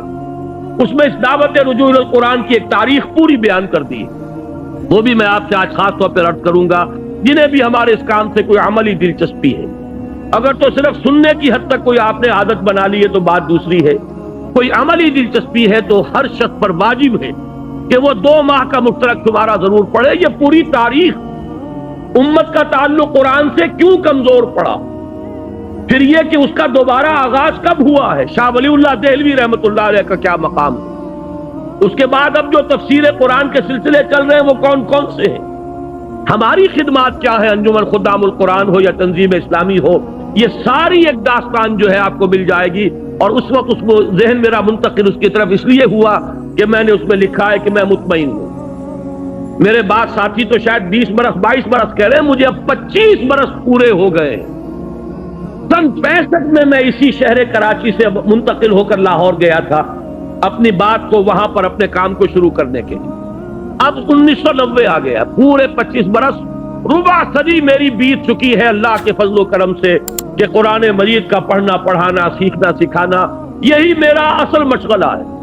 اس میں اس دعوت رجوع القرآن کی ایک تاریخ پوری بیان کر دی، وہ بھی میں آپ سے آج خاص طور پر عرض کروں گا، جنہیں بھی ہمارے اس کام سے کوئی عملی دلچسپی ہے۔ اگر تو صرف سننے کی حد تک کوئی آپ نے عادت بنا لی ہے تو بات دوسری ہے، کوئی عملی دلچسپی ہے تو ہر شخص پر واجب ہے کہ وہ 2 ماہ کا مشترک شمارہ ضرور پڑھے۔ یہ پوری تاریخ امت کا تعلق قرآن سے کیوں کمزور پڑا، پھر یہ کہ اس کا دوبارہ آغاز کب ہوا ہے، شاہ ولی اللہ دہلوی رحمۃ اللہ علیہ کا کیا مقام ہے، اس کے بعد اب جو تفسیر قرآن کے سلسلے چل رہے ہیں وہ کون کون سے ہیں، ہماری خدمات کیا ہے، انجمن خدام القرآن ہو یا تنظیم اسلامی ہو، یہ ساری ایک داستان جو ہے آپ کو مل جائے گی۔ اور اس وقت اس کو ذہن میرا منتقل اس کی طرف اس لیے ہوا کہ میں نے اس میں لکھا ہے کہ میں مطمئن ہوں میرے بعد ساتھی تو شاید 20 برس 22 برس کہہ رہے ہیں، مجھے اب 25 برس پورے ہو گئے۔ سن 65 میں میں اسی شہر کراچی سے منتقل ہو کر لاہور گیا تھا اپنی بات کو وہاں پر اپنے کام کو شروع کرنے کے لیے۔ اب 1990 آ گیا، پورے 25 برس، ربع صدی میری بیت چکی ہے اللہ کے فضل و کرم سے کہ قرآن مجید کا پڑھنا پڑھانا سیکھنا سکھانا یہی میرا اصل مشغلہ ہے۔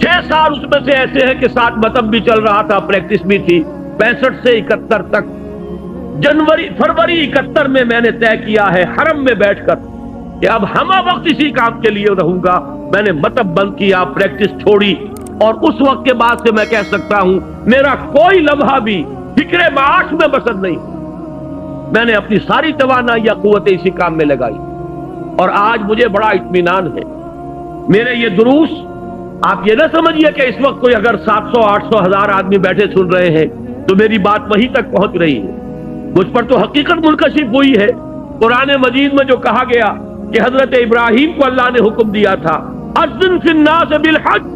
6 سال اس میں سے ایسے ہیں کہ ساتھ مطلب بھی چل رہا تھا، پریکٹس بھی تھی۔ 65 سے 71 تک، فروری 71 میں نے طے کیا ہے حرم میں بیٹھ کر کہ اب ہمہ وقت اسی کام کے لیے رہوں گا۔ میں نے مطلب بند کیا، پریکٹس چھوڑی، اور اس وقت کے بعد سے میں کہہ سکتا ہوں میرا کوئی لمحہ بھی فکر معاش میں بسر نہیں۔ میں نے اپنی ساری توانائی یا قوت اسی کام میں لگائی، اور آج مجھے بڑا اطمینان ہے۔ میرے یہ دروس آپ یہ نہ سمجھیے کہ اس وقت کوئی اگر 700 800 1000 آدمی بیٹھے سن رہے ہیں تو میری بات وہیں تک پہنچ رہی ہے، مجھ پر تو حقیقت منکشف ہوئی ہے۔ قرآن مجید میں جو کہا گیا کہ حضرت ابراہیم کو اللہ نے حکم دیا تھا اذن فی الناس بالحج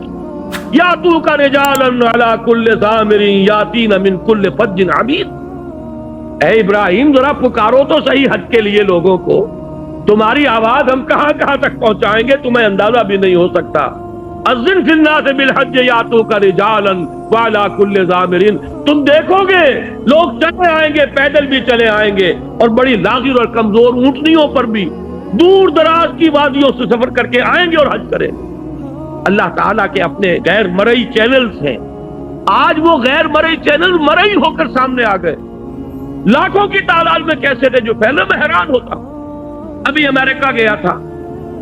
یاتوک رجالا علی کل ضامر یاتین من کل فج عمیق۔ اے ابراہیم ذرا پکارو تو صحیح حج کے لیے لوگوں کو، تمہاری آواز ہم کہاں کہاں تک پہنچائیں گے تمہیں اندازہ بھی نہیں ہو سکتا۔ اذن فی الناس بالحج یاتوک رجالا وعلی کل ضامر، تم دیکھو گے لوگ چلے آئیں گے، پیدل بھی چلے آئیں گے، اور بڑی لاغر اور کمزور اونٹنیوں پر بھی دور دراز کی وادیوں سے سفر کر کے آئیں گے اور حج کریں گے۔ اللہ تعالیٰ کے اپنے غیر مرئی چینلز ہیں، آج وہ غیر مرئی چینل مرئی ہو کر سامنے آ گئے، لاکھوں کی تعداد میں کیسٹ ہے جو پہلے میں حیران ہوتا ہوں۔ ابھی امریکہ گیا تھا،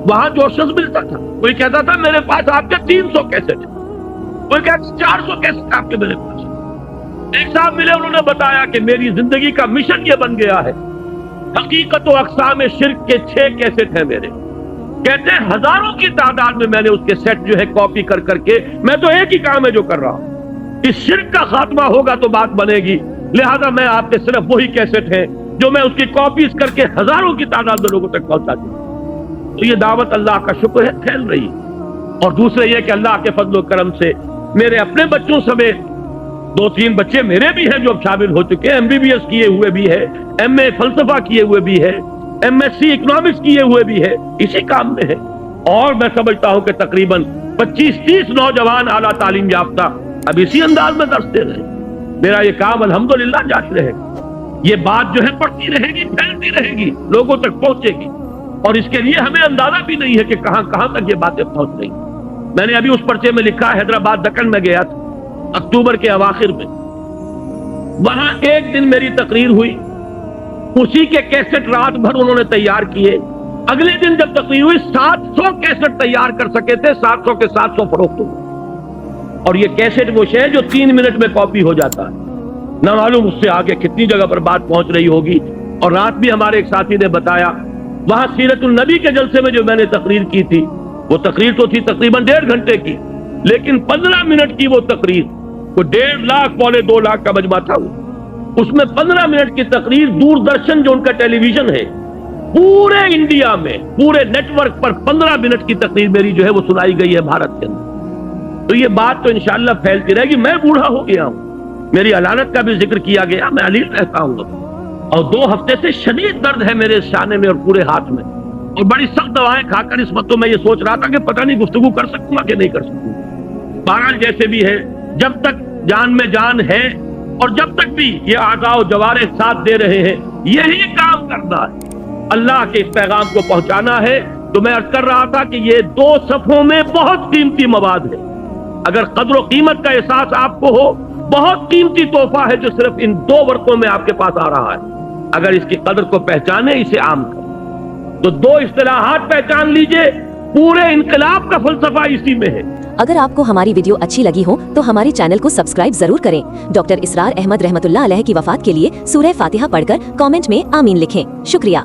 وہاں جو شخص ملتا تھا کوئی کہتا تھا میرے پاس آپ کے 300 کیسٹ ہیں، کوئی کہتا 400 کیسٹ آپ کے میرے پاس۔ ایک صاحب ملے، انہوں نے بتایا کہ میری زندگی کا مشن یہ بن گیا ہے، حقیقت و اقسام شرک کے 6 کیسٹ ہیں میرے، کہتے ہیں ہزاروں کی تعداد میں میں نے اس کے سیٹ جو ہے کاپی کر کر کے، میں تو ایک ہی کام ہے جو کر رہا ہوں، اس شرک کا خاتمہ ہوگا تو بات بنے گی، لہذا میں آپ کے صرف وہی کیسٹ ہیں جو میں اس کی کاپیز کر کے ہزاروں کی تعداد میں لوگوں تک پہنچا دوں۔ تو یہ دعوت اللہ کا شکر ہے پھیل رہی ہے۔ اور دوسرے یہ کہ اللہ کے فضل و کرم سے میرے اپنے بچوں سمیت 2-3 بچے میرے بھی ہیں جو اب شامل ہو چکے ہیں، MBBS کیے ہوئے بھی ہے، MA فلسفہ کیے ہوئے بھی ہے، MSc اکنامکس کیے ہوئے بھی ہے، اسی کام میں ہے۔ اور میں سمجھتا ہوں کہ تقریباً 25-30 نوجوان اعلیٰ تعلیم یافتہ اب اسی انداز میں درس دے رہے ہیں۔ میرا یہ کام الحمدللہ جاری رہے گا، یہ بات جو ہے پڑھتی رہے گی، پھیلتی رہے گی، لوگوں تک پہنچے گی، اور اس کے لیے ہمیں اندازہ بھی نہیں ہے کہ کہاں کہاں تک یہ باتیں پہنچ رہی ہیں۔ میں نے ابھی اس پرچے میں لکھا، حیدرآباد دکن میں گیا تھا اکتوبر کے اواخر میں، وہاں ایک دن میری تقریر ہوئی، اسی کے کیسٹ رات بھر انہوں نے تیار کیے، اگلے دن جب تقریر ہوئی 700 کیسٹ تیار کر سکے تھے، 700 کے 700 فروخت ہوئے۔ اور یہ کیسٹ وہ شے جو 3 منٹ میں کاپی ہو جاتا ہے، نہ معلوم اس سے آگے کتنی جگہ پر بات پہنچ رہی ہوگی۔ اور رات بھی ہمارے ایک ساتھی نے بتایا، وہاں سیرت النبی کے جلسے میں جو میں نے تقریر کی تھی، وہ تقریر تو تھی تقریباً 1.5 گھنٹے کی، لیکن 15 منٹ کی وہ تقریر، وہ 1.5 لاکھ 2.5 لاکھ کا مجمع تھا، اس میں 15 منٹ کی تقریر دوردرشن جو ان کا ٹیلی ویژن ہے پورے انڈیا میں، پورے نیٹ ورک پر 15 منٹ کی تقریر میری جو ہے وہ سنائی گئی ہے بھارت کے اندر۔ تو یہ بات تو انشاءاللہ پھیلتی رہے گی۔ میں بوڑھا ہو گیا ہوں، میری علانت کا بھی ذکر کیا گیا، میں علیل رہتا ہوں، اور 2 ہفتے سے شدید درد ہے میرے شانے میں اور پورے ہاتھ میں، اور بڑی سخت دوائیں کھا کر اس وقت تو میں یہ سوچ رہا تھا کہ پتہ نہیں گفتگو کر سکوں گا کہ نہیں کر سکوں گا۔ بہرحال جیسے بھی ہے، جب تک جان میں جان ہے اور جب تک بھی یہ اعضاء و جوارح ساتھ دے رہے ہیں، یہی کام کرنا ہے، اللہ کے اس پیغام کو پہنچانا ہے۔ تو میں عرض کر رہا تھا کہ یہ 2 صفحوں میں بہت قیمتی مواد ہے، اگر قدر و قیمت کا احساس آپ کو ہو، بہت قیمتی تحفہ ہے جو صرف ان 2 ورقوں میں آپ کے پاس آ رہا ہے۔ اگر اس کی قدر کو پہچانے، اسے عام کریں، تو 2 اصطلاحات پہچان لیجئے، پورے انقلاب کا فلسفہ اسی میں ہے۔ اگر آپ کو ہماری ویڈیو اچھی لگی ہو تو ہمارے چینل کو سبسکرائب ضرور کریں۔ ڈاکٹر اسرار احمد رحمت اللہ علیہ کی وفات کے لیے سورہ فاتحہ پڑھ کر کامنٹ میں آمین لکھیں۔ شکریہ۔